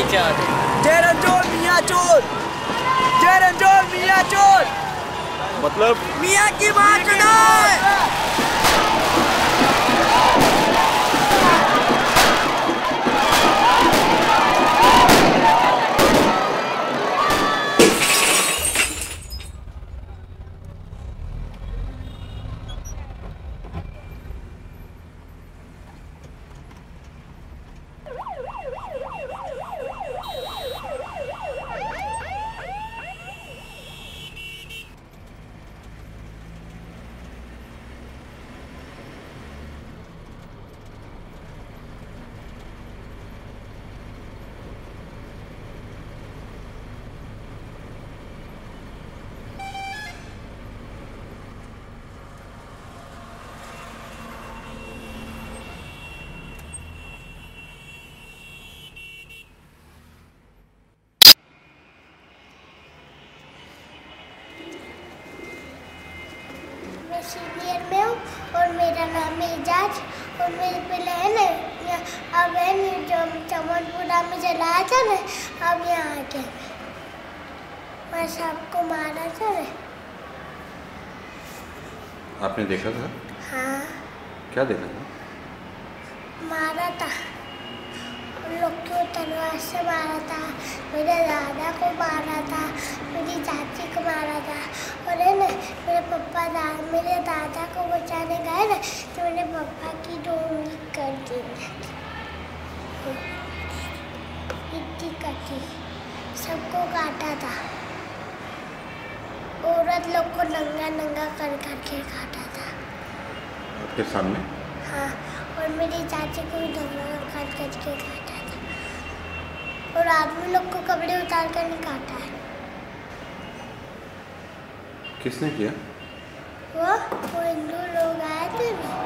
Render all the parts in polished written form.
नहीं चाहते। जय रंजोर मियाँ चोर, जय रंजोर मियाँ चोर। मतलब मियाँ की माँ चुनाव। सीनियर में हूँ और मेरा नाम है एजाज और मेरे पहले है ना अब है ना जो चमनपुरा में जलाया था ना, अब यहाँ आ गया मैं सबको मारा था ना। आपने देखा था? हाँ। क्या देखा था? मारा था लोग को तलवार से मारा था, मेरे दादा को मारा था, मेरी चाची को मारा था और है ना मेरे दादा को बचाने गए ना तो मेरे पापा की 2 उंगली कर दी, इतनी कटी, सबको काटा था। औरत लोग को नंगा नंगा कर करके काटा था। आपके सामने? हाँ, और मेरी चाची को भी नंगा कर करके काटा था और आदमी लोग को कपड़े उतार कर नहीं काटा है। किसने किया? वो हिंदू लोग आए थे ना।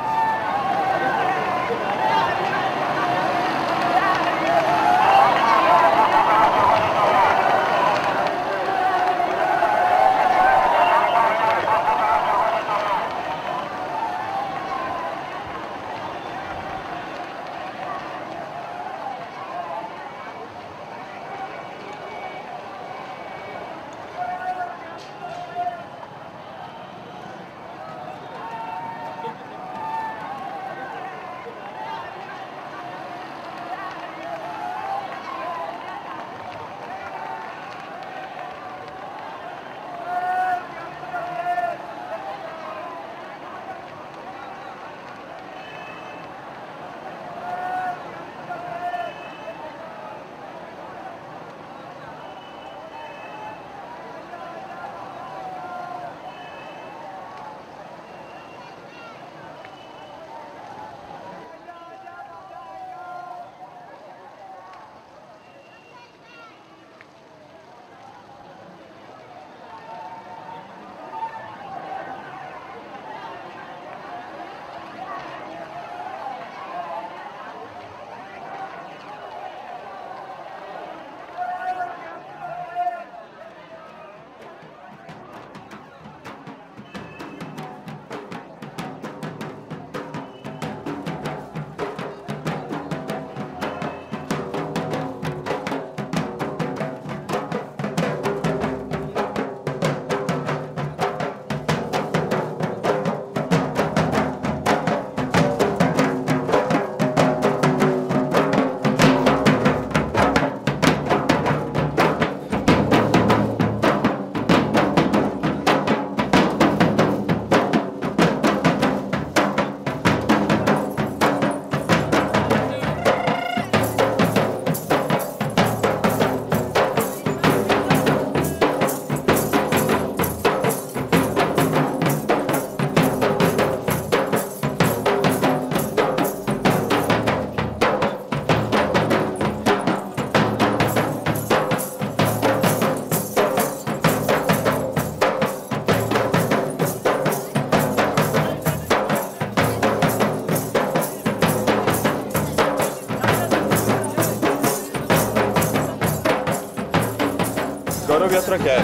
गौरव यात्रा क्या है?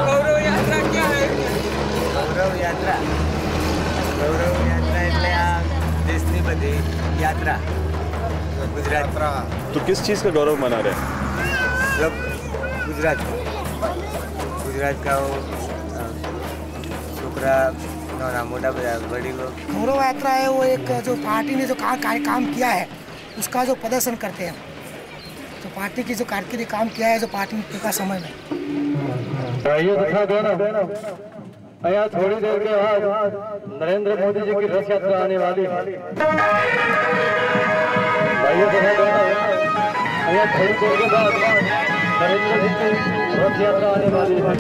गौरव यात्रा क्या है? गौरव यात्रा એટલે આ દેશની બધી યાત્રા गुजरात। तो किस चीज़ का गौरव मना रहे हैं? गुजरात का वो छोकरा नाना मोटा बड़ी लोग। गौरव यात्रा है वो एक जो पार्टी ने जो काम किया है उसका जो प्रदर्शन करते हैं, तो पार्टी की जो कारकिर्दी काम किया है जो पार्टी का समय में। यहाँ थोड़ी देर के बाद नरेंद्र मोदी जी की रथ यात्रा आने वाली है। यहाँ थोड़ी देर के बाद नरेंद्र जी की रथ यात्रा आने वाली है।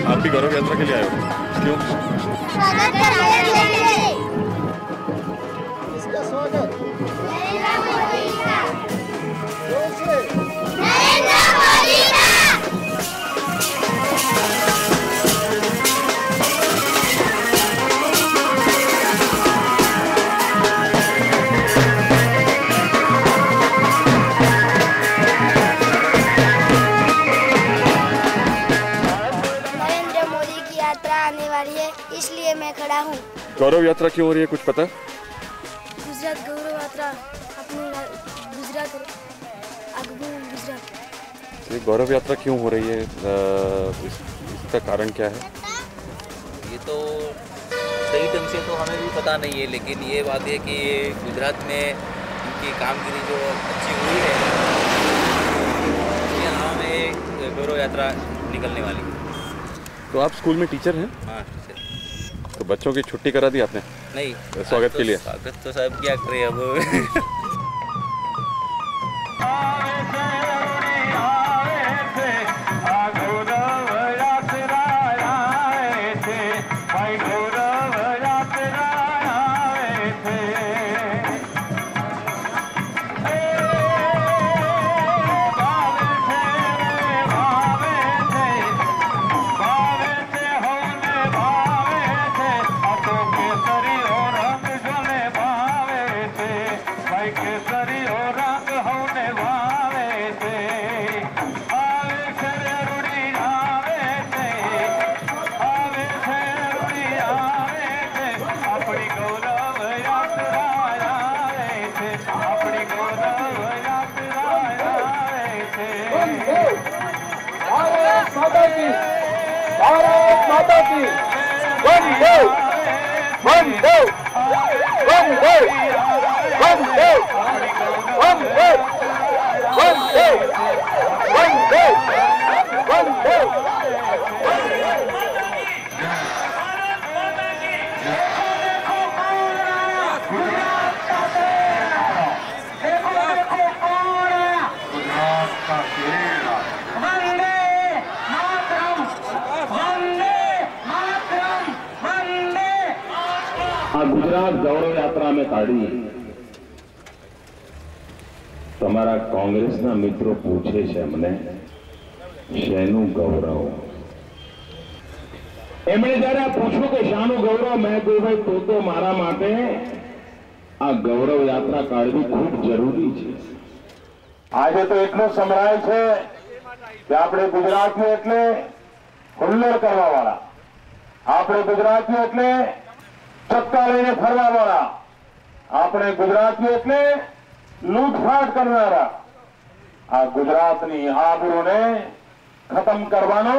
आप भी गौरव यात्रा के लिए आए हो? क्यों? स्वागत करने के लिए। इसका स्वागत नरेंद्र मोदी का। जोर से। नरेंद्र मोदी का। इसलिए मैं खड़ा हूँ। गौरव यात्रा क्यों हो रही है, कुछ पता? गुजरात गौरव यात्रा अपने गुजरात ये गौरव यात्रा क्यों हो रही है, इसका कारण क्या है? ये तो सही ढंग से तो हमें भी पता नहीं है, लेकिन ये बात है कि गुजरात में इनकी कामगिरी जो अच्छी हुई है, इसके नाम में गौरव यात्रा निकलने वाली है। तो आप स्कूल में टीचर हैं? हाँ। तो बच्चों की छुट्टी करा दी आपने? नहीं, स्वागत के लिए। स्वागत तो साहब क्या करे अब। भारत माता की वंदे वंदे वंदे वंदे वंदे वंदे वंदे वंदे। गुजरात गौरव यात्रा में काढ़ी તમારા કોંગ્રેસના મિત્રો પૂછે છે મને શેનું ગૌરવ। એમણે જયારે પૂછ્યું કે શાનું ગૌરવ, મેં કહ્યું ભાઈ તો મારા માટે આ ગૌરવ યાત્રા કાઢવી ખૂબ જરૂરી છે। આજે તો એટલું સંભળાય છે કે આપણે ગુજરાતીઓ એટલે હુલ્લડ કરવા વાળા, આપણે ગુજરાતીઓ એટલે चक्का लेने फरवा वाला, आपने गुजराती એટલે लूटफाट करनारा आ गुजरातनी आबरूने खत्म करवानो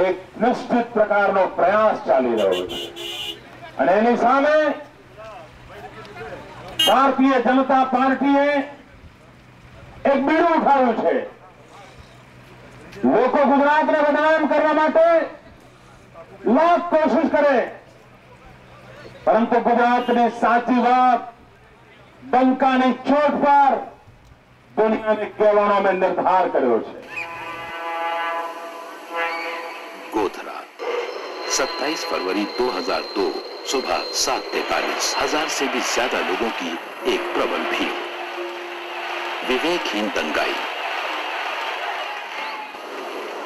एक निश्चित प्रकारનો प्रयास ચાલી રહ્યો છે। અને એની સામે ભારતીય જનતા પાર્ટીએ એક બીડું ઉઠાવ્યું છે। લોકો ગુજરાતને બદનામ કરવા માટે લાખ કોશિશ કરે, परंतु गुजरात ने साची बात डंका ने चोट पर दुनिया ने कहवानो में निर्धार कर्यो छे। गोधरा 27 फरवरी 2002 सुबह 7:43, 1000 से भी ज्यादा लोगों की एक प्रबल भीड़, विवेकहीन दंगाई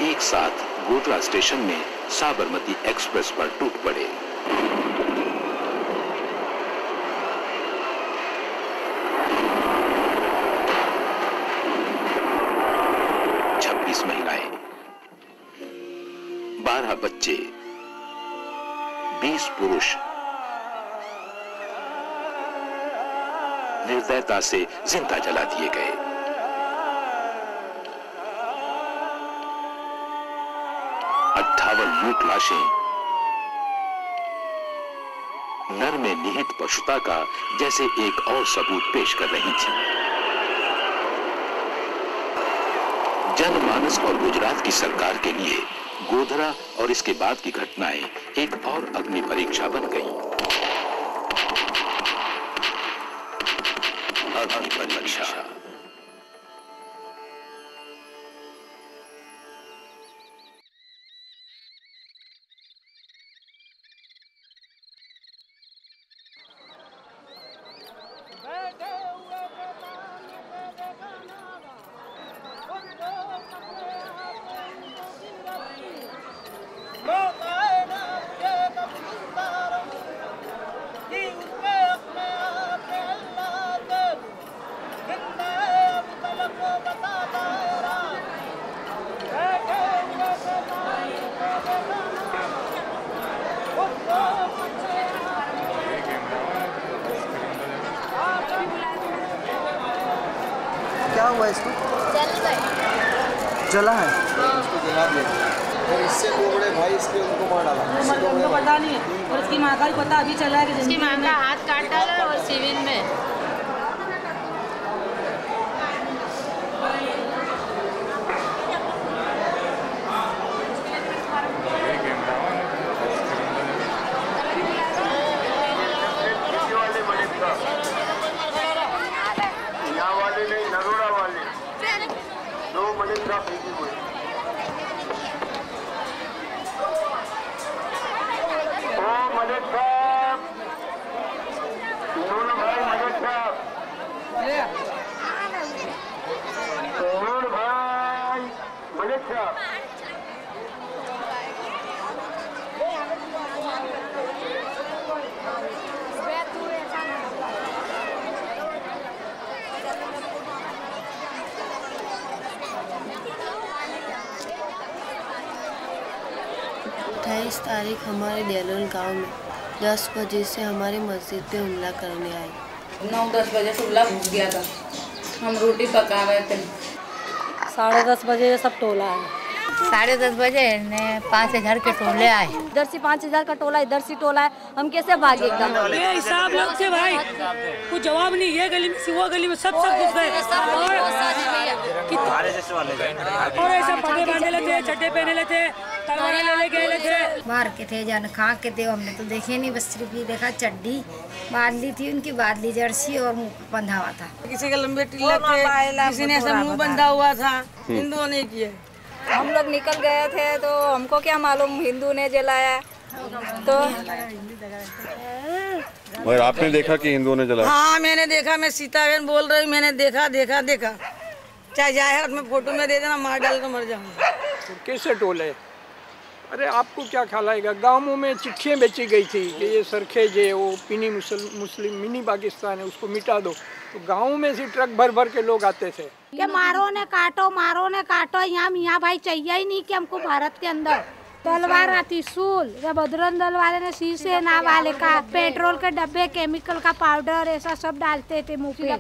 एक साथ गोधरा स्टेशन में साबरमती एक्सप्रेस पर टूट पड़े। 26 महिलाएं, 12 बच्चे, 20 पुरुष निर्दयता से जिंदा जला दिए गए। मूक लाशें नर में निहित पशुता का जैसे एक और सबूत पेश कर रही थी। जनमानस और गुजरात की सरकार के लिए गोधरा और इसके बाद की घटनाएं एक और अग्नि परीक्षा बन गईं। अग्नि परीक्षा। क्या हुआ इसको? जला है। इसको जला दिया और इससे लोगड़े भाई इसके उनको मार डाला। उनको पता नहीं और उसकी माँ का भी पता अभी चला है कि उसकी माँ का हाथ काट डाला और सिविल में। तारीख हमारे डेलोल गांव में 10 बजे से हमारी मस्जिद पे हमला करने आए। 9-10 बजे से हमला घुस गया था। हम रोटी पका रहे थे। 10:30 बजे सब टोला है। 10:30 बजे ने 5000 के टोले आए। इधर से 5000 का टोला, इधर से टोला है। हम कैसे भागे एकदम? ये हिसाब लोग थे भाई, कुछ जवाब नहीं। ये गली में वो गली में सब घुस गए और ऐसा पगड़े बांधे लेते, चड्डे पहने लेते, तलवार ले लेते। मार के थे जान खा के थे, हमने तो देखे नहीं, बस सिर्फ ये देखा चड्डी बादली थी उनकी, बादली जर्सी और मुंह बंधा हुआ था। किसी के लंबे तिलक थे, किसी ने ऐसा मुंह बंधा हुआ था। हिंदुओं ने किया। हम लोग निकल गए थे तो हमको क्या मालूम हिंदू ने जलाया। तो मगर आपने देखा कि हिंदुओं ने जलाया? हाँ मैंने देखा, मैं सीता बहन बोल रही, मैंने देखा। चाहे जाहिर में फोटो में दे देना, मार डाल तो मर जाऊंगा। कैसे टोले? अरे आपको क्या ख्याल आएगा? गाँवों में चिट्ठियाँ बेची गई थी कि ये सरखेज है, वो पिनी मुस्लिम मिनी पाकिस्तान है, उसको मिटा दो। तो गाँव में से ट्रक भर के लोग आते थे कि मारो ने काटो। यहाँ मियाँ भाई चाहिए ही नहीं कि हमको भारत के अंदर तलवार आती सूल। जब बजरंग दल वाले ने शीशे ना वाले का पेट्रोल के डब्बे, केमिकल का पाउडर ऐसा सब डालते थे मुँह पे,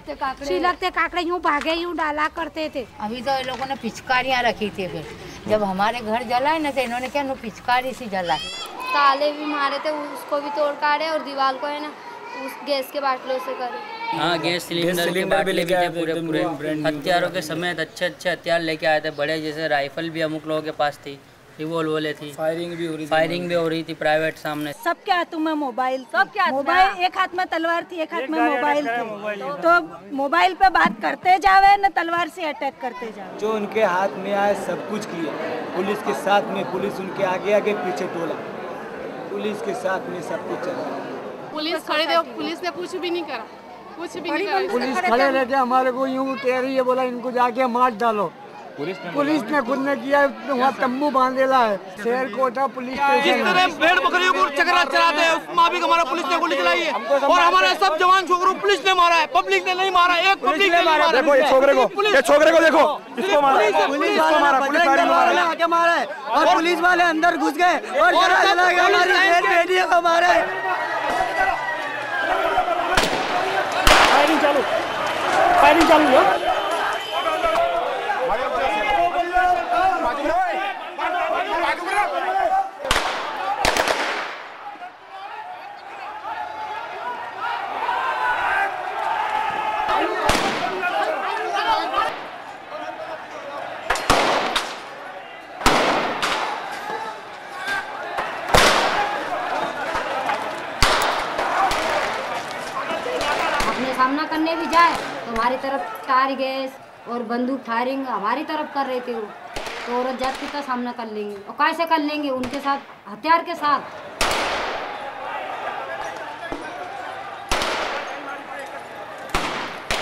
छिलकते काकड़े यूँ भागे यूँ डाला करते थे। अभी तो इन लोगों ने पिचकारियाँ रखी थी। फिर जब हमारे घर जलाए ना तो इन्होंने क्या पिचकारी सी जला। ताले भी मारे थे, उसको भी तोड़ काटे और दीवार को है ना उस गैस के बाटलों से करे। हाँ गैस सिलेंडर के बाटले भी थे पूरे हथियारों के समेत। अच्छे अच्छे हथियार लेके आए थे, बड़े जैसे राइफल भी अमुक लोगों के पास थी, रिवॉल्वर थी, फायरिंग भी हो रही थी प्राइवेट सामने। सबके हाथों में मोबाइल, एक हाथ में तलवार थी, एक हाथ में मोबाइल थी। तो मोबाइल पे बात करते जावे न तलवार से अटैक करते जावे। जो उनके हाथ में आए सब कुछ किया, पुलिस के साथ में, पुलिस उनके आगे पीछे टोला, पुलिस के साथ में सब कुछ चला। पुलिस खड़े थे, पुलिस ने कुछ भी नहीं करा, कुछ भी नहीं करा। पुलिस खड़े रहते हमारे को यूँ कह रही है, बोला इनको जाके मार डालो। पुलिस ने खुद ने किया, वहाँ तंबू बांधेला है, शेर कोटा पुलिस स्टेशन। भेड़ बकरियों को चकरा चलाते हैं, उसमें भी हमारा पुलिस ने गोली चलाई है और हमारे सब जवान छोकरों पुलिस ने मारा है, पब्लिक ने नहीं मारा। एक पब्लिक ने मारा। देखो ये छोकरे को देखो, इसको मारा, पुलिस वाले आके मारा है और पुलिस वाले अंदर घुस गए और हमारी बेटियों को मारा है। चालू फायरिंग चालू है। सामना करने भी जाए तो हमारी तरफ टायर गैस और बंदूक फायरिंग हमारी तरफ कर रहे थे वो, तो औरत जाति का सामना कर लेंगे और कैसे कर लेंगे उनके साथ हथियार के साथ।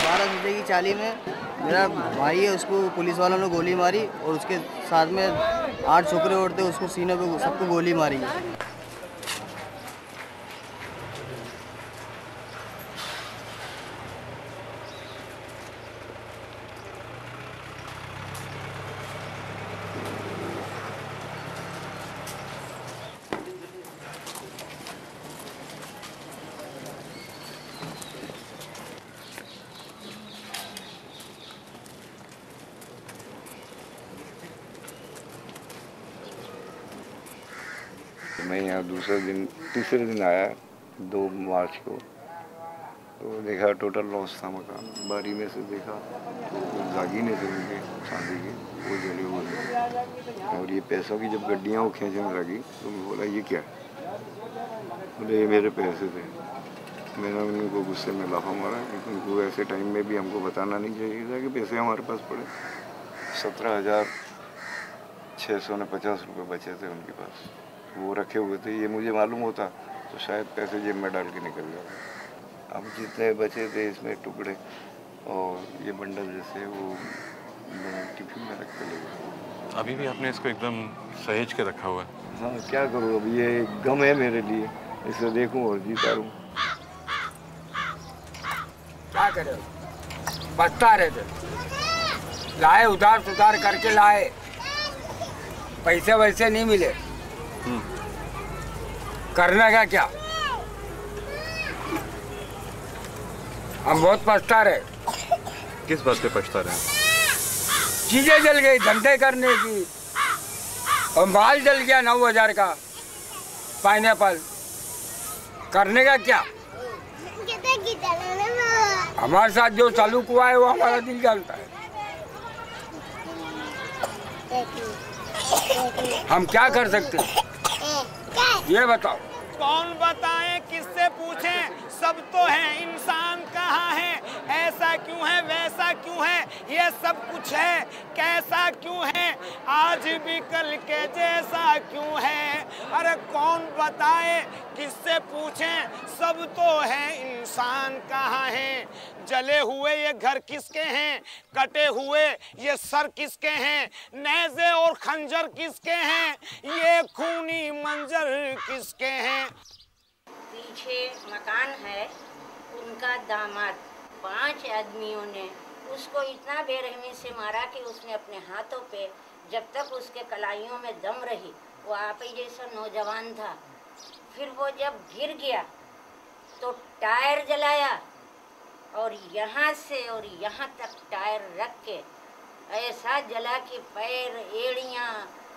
12 बजे की चाली में मेरा भाई है, उसको पुलिस वालों ने गोली मारी और उसके साथ में 8 छोकरे और थे, उसको सीने पे सबको गोली मारी है। मैं यहाँ तीसरे दिन आया 2 मार्च को, तो देखा टोटल लॉस था मकान। बारी में से देखा तो जागीने थे उनके चांदी के, वो जले हुए। और ये पैसों की जब गड्डियाँ वो खींचने लगी तो मैं बोला ये क्या है, बोले ये मेरे पैसे थे। मैंने उनको गुस्से में लाफा मारा, लेकिन उनको ऐसे टाइम में भी हमको बताना नहीं चाहिए था कि पैसे हमारे पास पड़े। 17,650 रुपये बचे थे उनके पास, वो रखे हुए थे। ये मुझे मालूम होता तो शायद पैसे जेब में डाल के निकल जाते। अब जितने बचे थे इसमें टुकड़े और ये बंडल जैसे वो टिफिन में रख के ले गए। अभी भी आपने इसको एकदम सहेज के रखा हुआ है? हाँ, क्या करूँ, अब ये गम है मेरे लिए, इसे देखूँ और जीता रहूँ। क्या करें, बचता रहे थे, लाए उधार सुधार करके लाए, पैसे वैसे नहीं मिले, करने का क्या। हम बहुत पछता रहे। किस बात पे पछता रहे? चीजें जल गई धंधे करने की, और माल जल गया 9,000 का पाइनएप्पल, करने का क्या। हमारे साथ जो चालू हुआ है वो हमारा दिल जानता है। हम क्या कर सकते हैं ये बताओ। कौन बताए, किससे पूछें, सब तो है, इंसान कहाँ है, ऐसा क्यों है, वैसा क्यों है, ये सब कुछ है, कैसा क्यों है, आज भी कल के जैसा क्यों है। अरे कौन बताए, किससे पूछें, सब तो है, इंसान कहाँ है। जले हुए ये घर किसके हैं, कटे हुए ये सर किसके हैं, नेज़े और खंजर किसके हैं, ये खूनी मंजर किसके हैं। पीछे मकान है, उनका दामाद 5 आदमियों ने उसको इतना बेरहमी से मारा कि उसने अपने हाथों पे, जब तक उसके कलाइयों में दम रही, वो आप ही जैसा नौजवान था। फिर वो जब गिर गया तो टायर जलाया और यहाँ से और यहाँ तक टायर रख के ऐसा जला कि पैर, एड़ियाँ,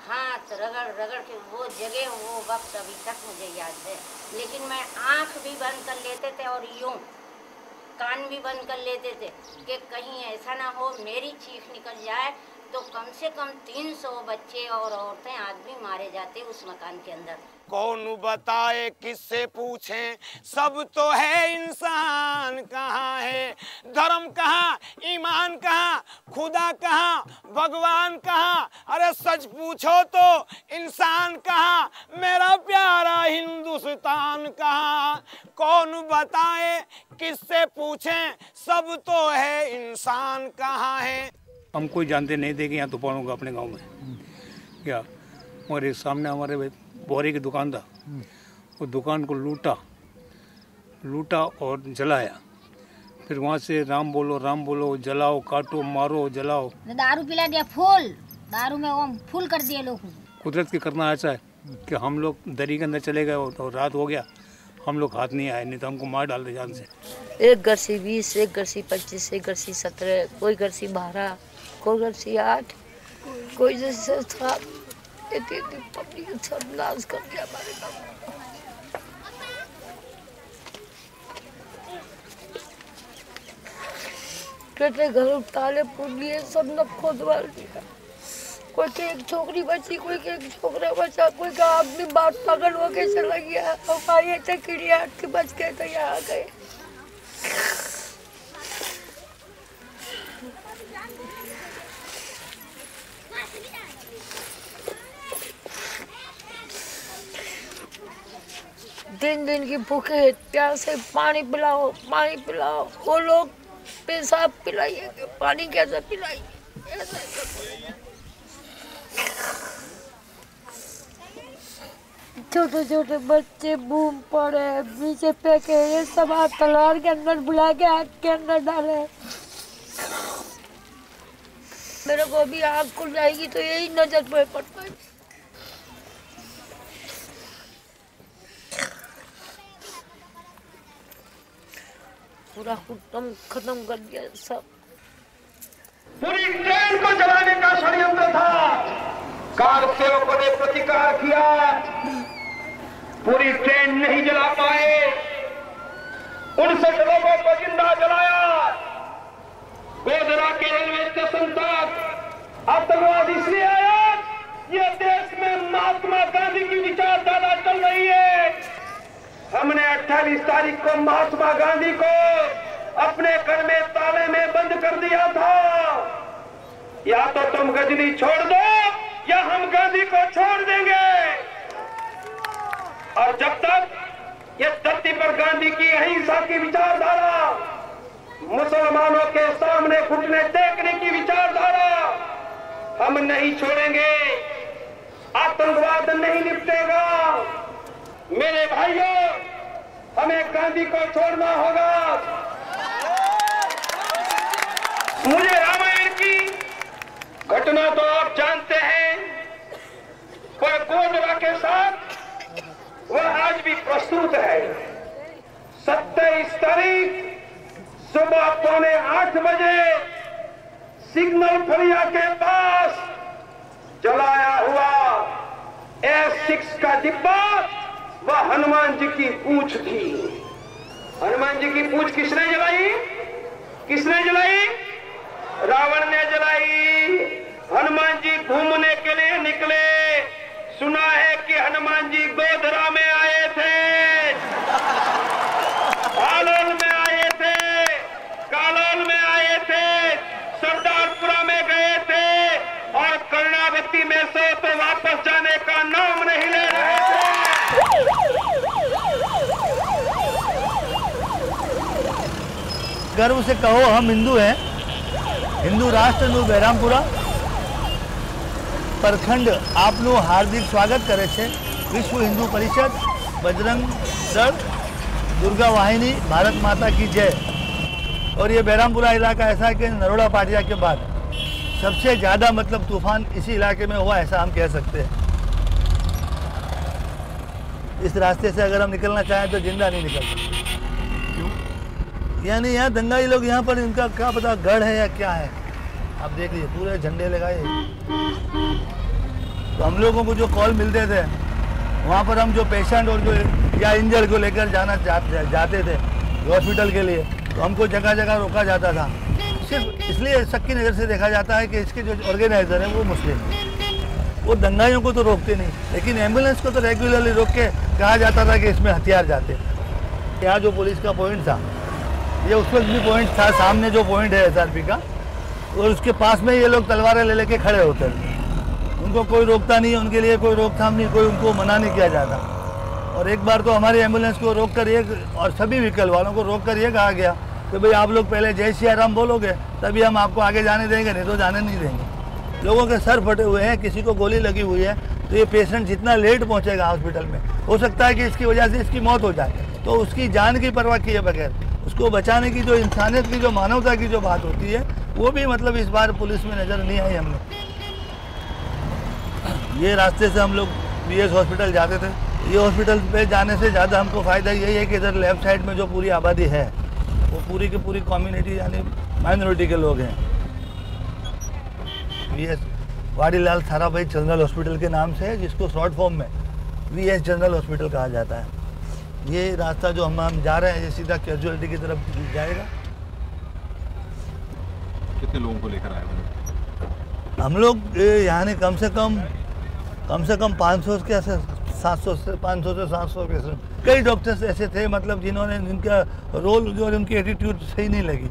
हाथ रगड़ रगड़ के वो जगह, वो वक्त अभी तक मुझे याद है। लेकिन मैं आँख भी बंद कर लेते थे और यूँ कान भी बंद कर लेते थे कि कहीं ऐसा ना हो मेरी चीख निकल जाए तो कम से कम 300 बच्चे और औरतें, आदमी मारे जाते उस मकान के अंदर। कौन बताए, किससे पूछें, सब तो है, इंसान कहाँ है, धर्म कहाँ, ईमान कहाँ, खुदा कहाँ, भगवान कहाँ। अरे सच पूछो तो इंसान कहाँ, मेरा प्यारा हिंदुस्तान कहाँ। कौन बताए, किससे पूछें, सब तो है, इंसान कहाँ है। हम कोई जानते नहीं थे कि यहाँ तूफान होगा अपने गांव में क्या। और एक सामने हमारे बोरे की दुकान था, वो दुकान को लूटा और जलाया। फिर वहाँ से राम बोलो, जलाओ, काटो, मारो, जलाओ। दारू पिला दिया, फूल दारू में वो फूल कर दिए लोग। कुदरत के करना ऐसा है कि हम लोग दरी के अंदर चले गए और रात हो गया हम लोग हाथ नहीं आए, नहीं तो हमको मार डालते जान से। एक गरसी 20, एक गरसी 25, एक गरसी 17, कोई गरसी 12, कोई गरसी 8, कोई जैसे 7। पब्लिक सर्वनाश कर दिया हमारे गाँव। घर ताले फूट लिए, सब न खोदवाल दिया। कोई के एक छोकरी बची, कोई के एक छोकरा बचा, कोई का आदमी बात पागल होके चला गया। और आए थे किड़िया के बच गए तो यहाँ आ गए। दिन दिन की भूखे प्यासे, पानी पिलाओ, पानी पिलाओ। वो लोग पेशाब पिलाइए, पानी कैसे पिलाइए? छोटे छोटे बच्चे बूम पड़े, नीचे फेंके, ये सब हाथ तलवार के अंदर बुला के आग के अंदर डाले। मेरे को अभी आग खुल जाएगी तो यही नजर पे पड़ता है। पूरा खत्म कर दिया सब। पूरी ट्रेन को जलाने का षड्यंत्र था। कार सेवकों ने प्रतिकार किया, पूरी ट्रेन नहीं जला पाए। 59 लोगों को जिंदा जलाया। गोधरा के रेलवे स्टेशन तक आतंकवाद इसलिए आया, ये देश में महात्मा गांधी की विचारधारा चल रही है। हमने 28 तारीख को महात्मा गांधी को अपने घर में ताले में बंद कर दिया था। या तो तुम गजनी छोड़ दो या हम गांधी को छोड़ देंगे। और जब तक ये धरती पर गांधी की अहिंसा की विचारधारा, मुसलमानों के सामने घुटने टेकने की विचारधारा हम नहीं छोड़ेंगे, आतंकवाद नहीं निपटेगा। मेरे भाइयों, हमें गांधी को छोड़ना होगा। मुझे रामायण की घटना तो आप जानते हैं, पर गोधरा के साथ वह आज भी प्रस्तुत है। 27 तारीख सुबह 7:45 बजे सिग्नल फरिया के पास जलाया हुआ S6 का डिब्बा वह हनुमान जी की पूंछ थी। हनुमान जी की पूंछ किसने जलाई? किसने जलाई? रावण ने जलाई। हनुमान जी घूमने के लिए निकले। सुना है कि हनुमान जी गोधरा में आए थे, हालोल में आए थे, कालोल में आए थे, सरदारपुरा में गए थे और कर्णावती में से तो वापस जाने का नाम नहीं ले रहे थे। गर्व से कहो हम हिंदू हैं। हिंदू राष्ट्र નું બહેરામપુરા પ્રખંડ આપનું હાર્દિક સ્વાગત કરે છે। વિશ્વ હિન્દુ પરિષદ, बजरंग दल, दुर्गा वाहिनी, भारत माता की जय। और ये बहरामपुरा इलाका ऐसा है कि नरोड़ा पाटिया के बाद सबसे ज़्यादा मतलब तूफान इसी इलाके में हुआ, ऐसा हम कह सकते हैं। इस रास्ते से अगर हम निकलना चाहें तो जिंदा नहीं निकल सकते। यानी यहाँ दंगाई लोग यहाँ पर, इनका क्या पता गढ़ है या क्या है। आप देख लीजिए पूरे झंडे लगाए। तो हम लोगों को जो कॉल मिलते थे वहाँ पर, हम जो पेशेंट और जो या इंजर्ड को लेकर जाते थे हॉस्पिटल के लिए, तो हमको जगह जगह रोका जाता था। सिर्फ इसलिए शक की नज़र से देखा जाता है कि इसके जो ऑर्गेनाइजर हैं वो मुस्लिम हैं। वो दंगाइयों को तो रोकते नहीं, लेकिन एम्बुलेंस को तो रेगुलरली रोक के कहा जाता था कि इसमें हथियार जाते। यहाँ जो पुलिस का पॉइंट था, ये उस वक्त भी पॉइंट था, सामने जो पॉइंट है SRP का, और उसके पास में ये लोग तलवारें ले लेके खड़े होते थे। उनको कोई रोकता नहीं, उनके लिए कोई रोकथाम नहीं, कोई उनको मना नहीं किया जाता। और एक बार तो हमारी एम्बुलेंस को रोक कर ये, और सभी व्हीकल वालों को रोक कर ये कहा गया कि भाई आप लोग पहले जय श्री राम बोलोगे तभी हम आपको आगे जाने देंगे, नहीं तो जाने नहीं देंगे। लोगों के सर फटे हुए हैं, किसी को गोली लगी हुई है, तो ये पेशेंट जितना लेट पहुँचेगा हॉस्पिटल में, हो सकता है कि इसकी वजह से इसकी मौत हो जाए। तो उसकी जान की परवाह किए बगैर उसको बचाने की जो इंसानियत की, जो मानवता की जो बात होती है, वो भी मतलब इस बार पुलिस में नज़र नहीं आई। हम लोग ये रास्ते से हम लोग BS हॉस्पिटल जाते थे, ये हॉस्पिटल पे जाने से ज़्यादा हमको फ़ायदा यही है कि इधर लेफ्ट साइड में जो पूरी आबादी है वो पूरी की पूरी कम्युनिटी यानी माइनॉरिटी के लोग हैं। VS Vadilal Sarabhai general hospital के नाम से है, जिसको शॉर्ट फॉर्म में VS जनरल हॉस्पिटल कहा जाता है। ये रास्ता जो हम जा रहे हैं ये सीधा कैजुअलिटी की तरफ जाएगा। कितने लोगों को लेकर आए हैं? हम लोग यहाँ ने कम से कम 500 के 700 से 500 से 700 पेशेंट। कई डॉक्टर्स ऐसे थे मतलब जिन्होंने जिनका रोल जो उनकी एटीट्यूड सही नहीं लगी।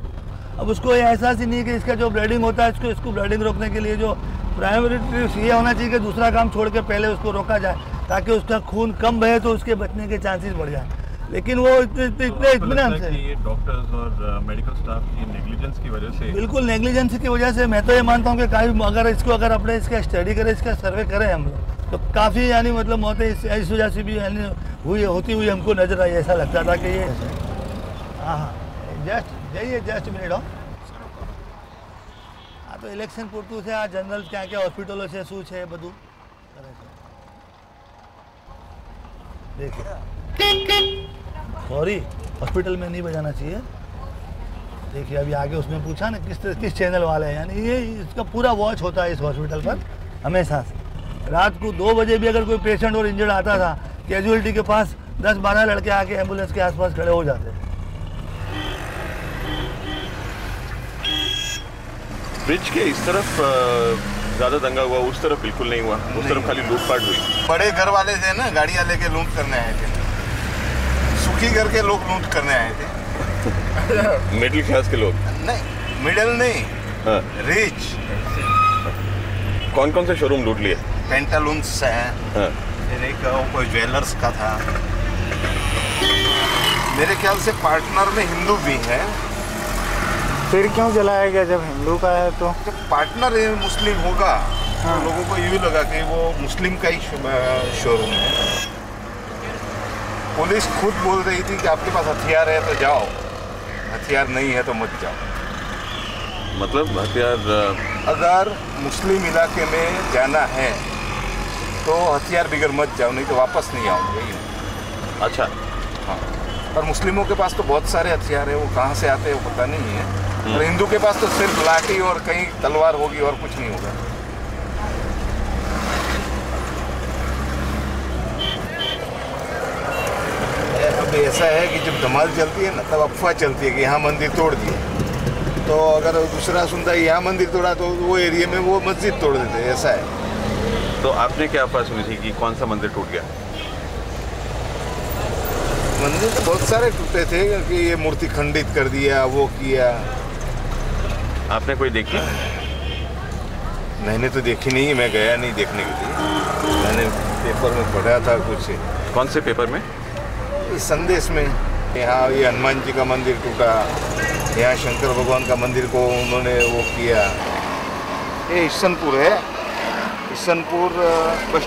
अब उसको ये एहसास ही नहीं कि इसका जो ब्लीडिंग होता है इसको ब्लीडिंग रोकने के लिए जो प्राइमरी ये होना चाहिए कि दूसरा काम छोड़ के पहले उसको रोका जाए ताकि उसका खून कम बहे तो उसके बचने के चांसेस बढ़ जाए। लेकिन वो इतने इत्मीनान से ये डॉक्टर्स और मेडिकल स्टाफ की नेग्लिजेंस की वजह से, बिल्कुल नेग्लिजेंस की वजह से मैं तो ये मानता हूँ कि अगर अपने इसका स्टडी करें, इसका सर्वे करें हम लोग तो काफ़ी यानी मतलब मौतें इस वजह से भी यानी होती हुई हमको नजर आई। ऐसा लगता था कि ये हाँ जस्ट मिनट हो हाँ तो इलेक्शन પૂરતું છે। આ જનરલ ક્યાં ક્યાં હોસ્પિટલો છે શું છે બધું કરે છે देखिए। सॉरी हॉस्पिटल में नहीं बजाना चाहिए। देखिए अभी आगे उसने पूछा ना किस चैनल वाले हैं, यानी ये इसका पूरा वॉच होता है इस हॉस्पिटल पर हमेशा से। रात को 2 बजे भी अगर कोई पेशेंट और इंजर्ड आता था कैजुअलिटी के पास 10-12 लड़के आके एम्बुलेंस के आसपास खड़े हो जाते हैं। ब्रिज के इस तरफ ज्यादा दंगा हुआ, उस तरफ बिल्कुल नहीं हुआ। उस तरफ खाली लूटपाट हुई। बड़े घर वाले थे ना, गाड़ियां लेके लूट करने आए थे। सुखी घर के लोग लूट करने आए थे। मिडिल क्लास के लोग नहीं, मिडिल नहीं, हाँ। रिच। कौन कौन से शोरूम लूट लिए? पेंटालून्स है, हाँ। फिर एक कोई ज्वेलर्स का था। मेरे ख्याल से पार्टनर में हिंदू भी है। फिर क्यों जलाया गया जब हिंदू का है तो? जब पार्टनर मुस्लिम होगा तो लोगों को यूँ लगा कि वो मुस्लिम का ही शोरूम है। पुलिस खुद बोल रही थी कि आपके पास हथियार है तो जाओ, हथियार नहीं है तो मत जाओ। मतलब हथियार अगर मुस्लिम इलाके में जाना है तो हथियार बिगड़ मत जाओ, नहीं तो वापस नहीं आओगे। अच्छा हाँ, और मुस्लिमों के पास तो बहुत सारे हथियार है, वो कहाँ से आते हैं वो पता नहीं है। और हिंदू के पास तो सिर्फ लाठी और कहीं तलवार होगी और कुछ नहीं होगा। अब ऐसा है कि जब धमाल चलती है ना तब अफवाह चलती है कि यहाँ मंदिर तोड़ दिए, तो अगर दूसरा सुनता है यहाँ मंदिर तोड़ा तो वो एरिया में वो मस्जिद तोड़ देते, ऐसा है। तो आपने क्या अफवाह सुनी थी कि कौन सा मंदिर टूट गया? मंदिर तो बहुत सारे टूटे थे कि ये मूर्ति खंडित कर दिया, वो किया। आपने कोई देखी? मैंने तो देखी नहीं, मैं गया नहीं देखने के लिए। मैंने पेपर में पढ़ा था कुछ। कौन से पेपर में? इस संदेश में। यहाँ ये हनुमान जी का मंदिर टूटा, यहाँ शंकर भगवान का मंदिर को उन्होंने वो किया। ये ईशनपुर है, ईशनपुर बस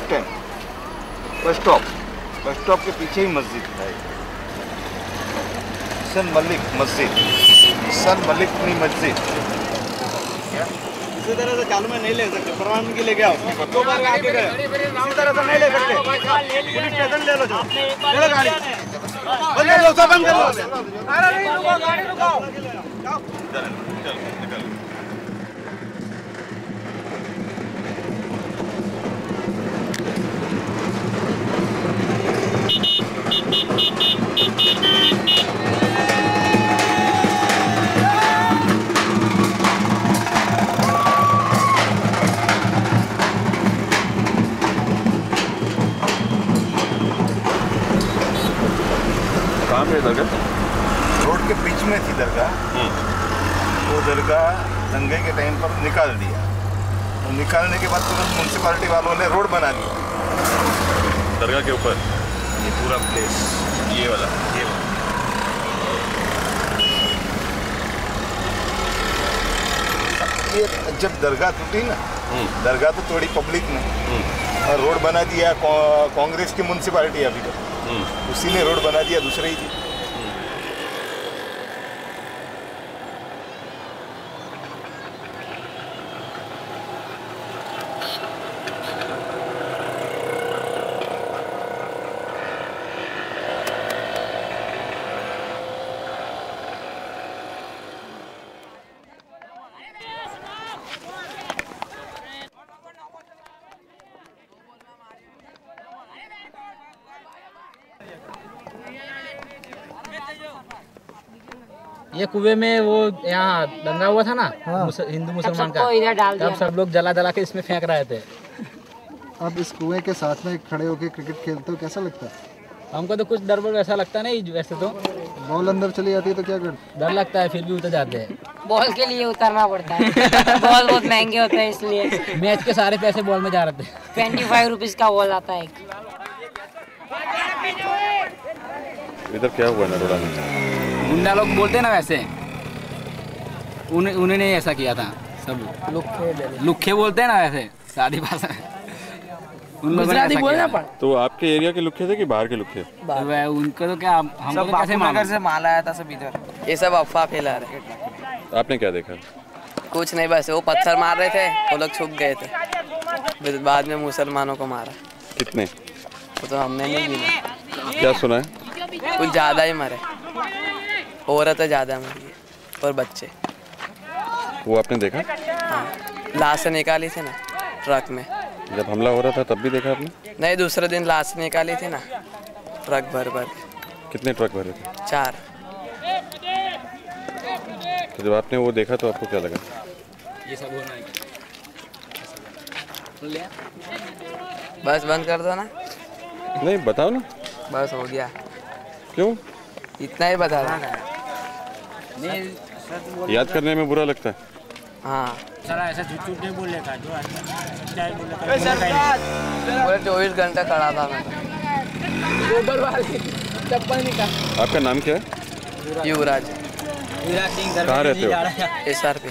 स्टॉप के पीछे ही मस्जिद है। ईशन मलिक मस्जिद, ईशन मलिक की मस्जिद। इसी तरह से चालू में नहीं ले सकते, परवानगी के लेके आओ। 2 बार आगे गए, इसी तरह से नहीं ले सकते। पुलिस स्टेशन ले लो, ले लो गाड़ी, बंद कर लो, सब बंद कर लो। अरे नहीं रुको, गाड़ी रुकाओ। कहाँ पे दरगाह? रोड के बीच में थी दरगाह। वो दरगाह दंगे के टाइम पर निकाल दिया, और निकालने के बाद तुरंत म्यूनसिपालिटी वालों ने रोड बना दिया दरगाह के ऊपर। ये पूरा प्लेस, ये वाला ये जब दरगाह टूटी ना, दरगाह तो तोड़ी पब्लिक ने और रोड बना दिया कांग्रेस की म्यूनसिपालिटी। अभी तो उसी ने रोड बना दिया, दूसरे ही थी। ये कुएं में वो यहाँ दंगा हुआ था ना, हिंदू मुसलमान का, तब सब लोग जला जला के इसमें फेंक रहे थे। आप इस कुएं के साथ में खड़े होकर क्रिकेट खेलते हो, कैसा लगता है? हमको तो कुछ डर वर ऐसा लगता नहीं, वैसे तो बॉल अंदर चली जाती है तो क्या करते? डर लगता है, फिर भी उतर जाते हैं। बॉल के लिए उतरना पड़ता है। बॉल बहुत महंगे होते हैं इसलिए। मैच के सारे पैसे बॉल में जा रहे थे। 25 रुपीज का बॉल आता है। इधर क्या हुआ नरोड़ा में? गुंडा लोग बोलते हैं ना, वैसे उन्होंने ऐसा किया था। सब लुखे बोलते हैं ना, वैसे शादी भाषा गुजराती बोलना पड़ा। तो आपके एरिया के लुखे थे कि बाहर के लुखे? उनको तो क्या, हमको तो कैसे नगर से माल आया था सब इधर। ये सब अफवाह फैला रहे। आपने क्या देखा? कुछ नहीं, बस वो पत्थर मार रहे थे, वो लोग छुप गए थे। बाद में मुसलमानों को मारा। कितने? वो तो हमने नहीं गिना। क्या सुना है? कुछ ज़्यादा ही मरे, औरतें ज़्यादा मरी और बच्चे। वो आपने देखा? हाँ, लाश निकाली थी ना ट्रक में। जब हमला हो रहा था तब भी देखा आपने? नहीं, दूसरे दिन लाश निकाली थी ना ट्रक भर भर। कितने ट्रक भरे थे? 4। तो जब आपने वो देखा तो आपको क्या लगा? ये सब होना है। बस बंद कर दो ना। नहीं बताओ ना। बस हो गया। क्यों? इतना ही बता रहा। याद करने में बुरा लगता है। हाँ, सारा ऐसा झूठ नहीं बोलने का, जो सच्चाई बोलने का। पूरे 24 घंटे खड़ा था मैं। चप्पल निकाल। आपका नाम क्या है? युवराज। कहाँ रहते हो? SRP।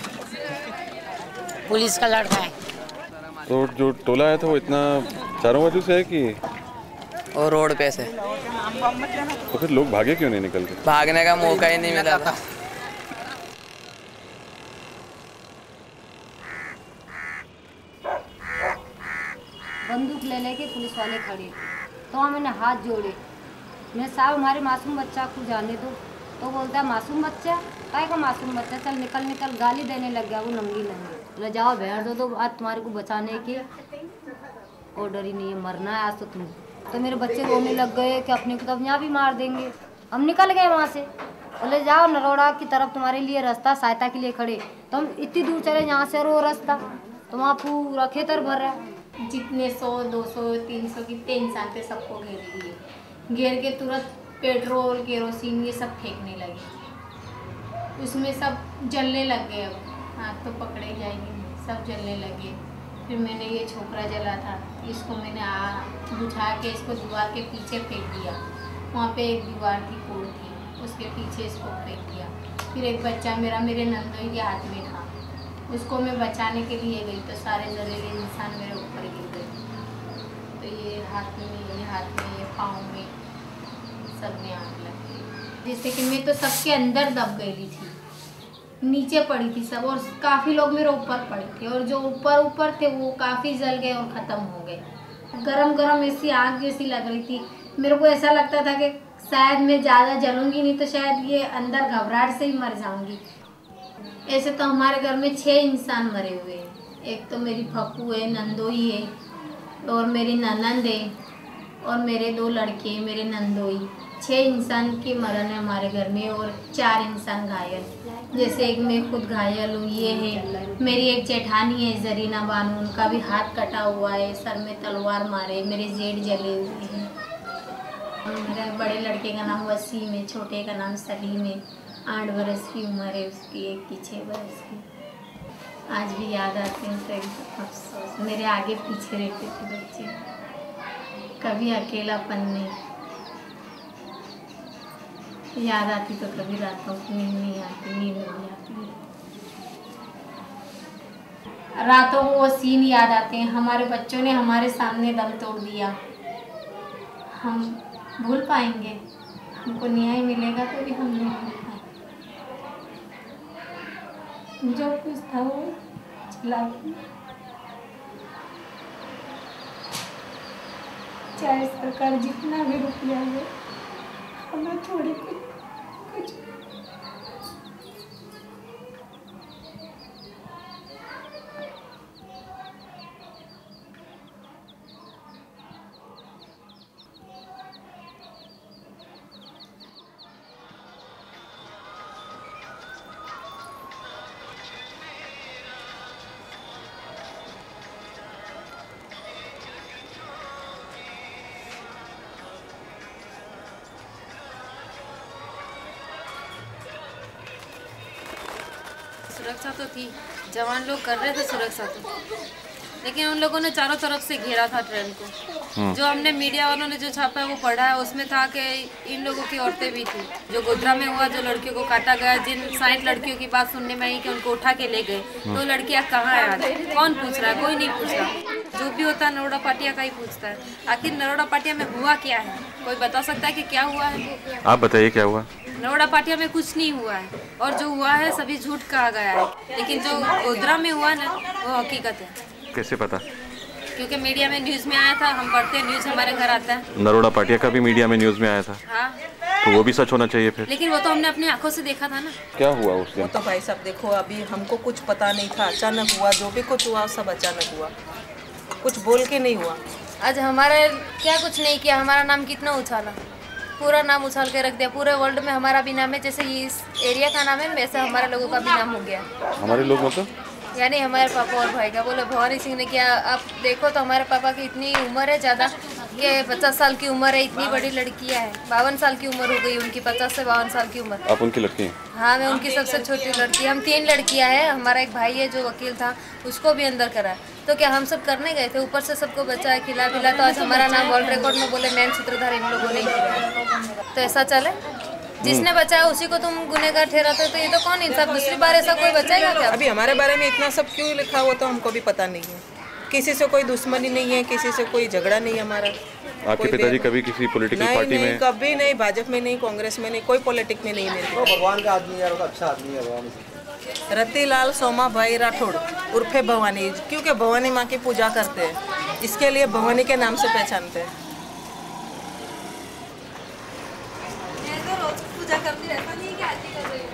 पुलिस का लड़का है। तो जो टोला है था वो इतना चारों बाजू से है कि? और रोड पे से। तो फिर लोग भागे क्यों नहीं निकल के? भागने का मौका ही नहीं मिला था। बंदूक ले लेके पुलिस वाले खड़े, तो मैंने हाथ जोड़े। मैं साहब हमारे मासूम बच्चा को जाने दो। तो बोलता है मासूम बच्चा? काय का मासूम बच्चा, चल निकल निकल। गाली देने लग गया वो नंगी नंगी। बोला जाओ बैठ दो, तो आज तुम्हारे को बचाने के ऑर्डर ही नहीं है, मरना है आज तो तुम। तो मेरे बच्चे रोने लग गए कि अपने को तो यहाँ भी मार देंगे। हम निकल गए वहाँ से। बोले जाओ नरोड़ा की तरफ तुम्हारे लिए रास्ता सहायता के लिए खड़े। तो हम इतनी दूर चले यहाँ से, और वो रास्ता तो वहाँ पूरा खेतर भर रहा है। जितने 100, 200, 300 कितने इंसान थे सबको घेर लिए। घेर के तुरंत पेट्रोल केरोसिन ये सब फेंकने लगे। उसमें सब जलने लग गए। अब हाथ तो पकड़े जाएंगे, सब जलने लगे। फिर मैंने ये छोकरा जला था, इसको मैंने बुझा के इसको दीवार के पीछे फेंक दिया। वहाँ पे एक दीवार की कोड़ थी, उसके पीछे इसको फेंक दिया। फिर एक बच्चा मेरा मेरे नंदोई के हाथ में था, उसको मैं बचाने के लिए गई तो सारे जहरीले इंसान मेरे ऊपर गिर गए। तो ये हाथ में ये पाँव में सब में आग लग गई। जैसे कि मैं तो सबके अंदर दब गई थी, नीचे पड़ी थी सब, और काफ़ी लोग मेरे ऊपर पड़े थे, और जो ऊपर थे वो काफ़ी जल गए और ख़त्म हो गए। गरम गरम ऐसी आग जैसी लग रही थी। मेरे को ऐसा लगता था कि शायद मैं ज़्यादा जलूंगी नहीं तो शायद ये अंदर घबराहट से ही मर जाऊंगी। ऐसे तो हमारे घर में 6 इंसान मरे हुए हैं। एक तो मेरी फप्पू है, नंदोई है, और मेरी ननंद है, और मेरे 2 लड़के मेरे नंदोई। 6 इंसान की मरण है हमारे घर में, और 4 इंसान घायल। जैसे एक मैं खुद घायल हूँ। ये है मेरी एक जेठानी है जरीना बानू, उनका भी हाथ कटा हुआ है, सर में तलवार मारे, मेरे जेठ जले हुए हैं। मेरे बड़े लड़के का नाम वसीम है, छोटे का नाम सलीम है। 8 बरस की उम्र है उसकी, एक की 6 बरस की। आज भी याद आते हैं तो एकदम अफसोस। मेरे आगे पीछे रहते थे बच्चे, कभी अकेलापन नहीं। याद आती तो कभी रातों को नींद नहीं आती, नींद नहीं आती। रातों को वो सीन याद आते हैं, हमारे बच्चों ने हमारे सामने दम तोड़ दिया। हम भूल पाएंगे? हमको न्याय मिलेगा तो भी हम नहीं भूल पाएंगे। जो कुछ था वो चला गया। चाहे सरकार जितना भी रुपया है, हमें थोड़ी कुछ सुरक्षा तो थी, जवान लोग कर रहे थे सुरक्षा तो, लेकिन उन लोगों ने चारों तरफ से घेरा था ट्रेन को। जो हमने मीडिया वालों ने जो छापा है वो पढ़ा है, उसमें था कि इन लोगों की औरतें भी थी। जो गोधरा में हुआ, जो लड़कियों को काटा गया, जिन 60 लड़कियों की बात सुनने में आई कि उनको उठा के ले गए, तो लड़कियां कहाँ है आज? कौन पूछ रहा है? कोई नहीं पूछ रहा। जो भी होता है नरोड़ा पाटिया का ही पूछता है। आखिर नरोड़ा पाटिया में हुआ क्या है? कोई बता सकता है कि क्या हुआ है? आप बताइए क्या हुआ? नरोड़ा पाटिया में कुछ नहीं हुआ है, और जो हुआ है सभी झूठ कहा गया है, लेकिन जो गोधरा में हुआ ना वो हकीकत है। कैसे पता? क्योंकि मीडिया में न्यूज़ में आया था, हम पढ़ते हैं न्यूज़, हमारे घर आता है। नरोड़ा पाटिया का भी मीडिया में न्यूज़ में आया था। हाँ, तो वो भी सच होना चाहिए फिर। लेकिन वो तो हमने अपनी आंखों से देखा था ना। क्या हुआ उस दिन? वो तो भाई साहब देखो, अभी हमको कुछ पता नहीं था, अचानक हुआ। जो भी कुछ हुआ सब अचानक हुआ, कुछ बोल के नहीं हुआ। आज हमारे क्या कुछ नहीं किया, हमारा नाम कितना उछाला, पूरा नाम उछाल के रख दिया। पूरे वर्ल्ड में हमारा भी नाम है, जैसे इस एरिया का नाम है वैसे हमारे लोगों का भी नाम हो गया। हमारे लोग मतलब? यानी हमारे पापा और भाई का। बोले भवानी सिंह ने किया। आप देखो तो हमारे पापा की इतनी उम्र है ज़्यादा, ये 50 साल की उम्र है, इतनी बड़ी लड़कियां हैं। 52 साल की उम्र हो गई उनकी, 50 से 52 साल की उम्र। आप उनकी लड़की हैं? हाँ, मैं उनकी सबसे छोटी लड़की। हम 3 लड़कियां हैं। हमारा एक भाई है जो वकील था, उसको भी अंदर करा। तो क्या हम सब करने गए थे? ऊपर से सबको बचाया, खिला पिला, तो आज हमारा नाम वर्ल्ड रिकॉर्ड में बोले मेन सूत्रधार इन लोगों ने किया। तो ऐसा चले? जिसने बचाया उसी को तुम गुनहगार ठहराते हो, तो ये तो कौन इंसाफ? दूसरी बार ऐसा कोई बचाएगा क्या? अभी हमारे बारे में इतना सब क्यों लिखा हुआ तो हमको भी पता नहीं है। किसी से कोई दुश्मनी नहीं है, किसी से कोई झगड़ा नहीं है हमारा। आपके पिताजी कभी किसी पॉलिटिकल पार्टी में? कभी नहीं, भाजपा में नहीं, कांग्रेस में नहीं, कोई पॉलिटिक्स में नहीं। मेरे भगवान का आदमी है, अच्छा आदमी है भगवान। रतिलाल सोमा भाई राठौड़ उर्फे भवानी, क्योंकि भवानी माँ की पूजा करते हैं, इसके लिए भवानी के नाम से पहचानते हैं। पूजा करती रहता नहीं कि आरती कर रही हूँ।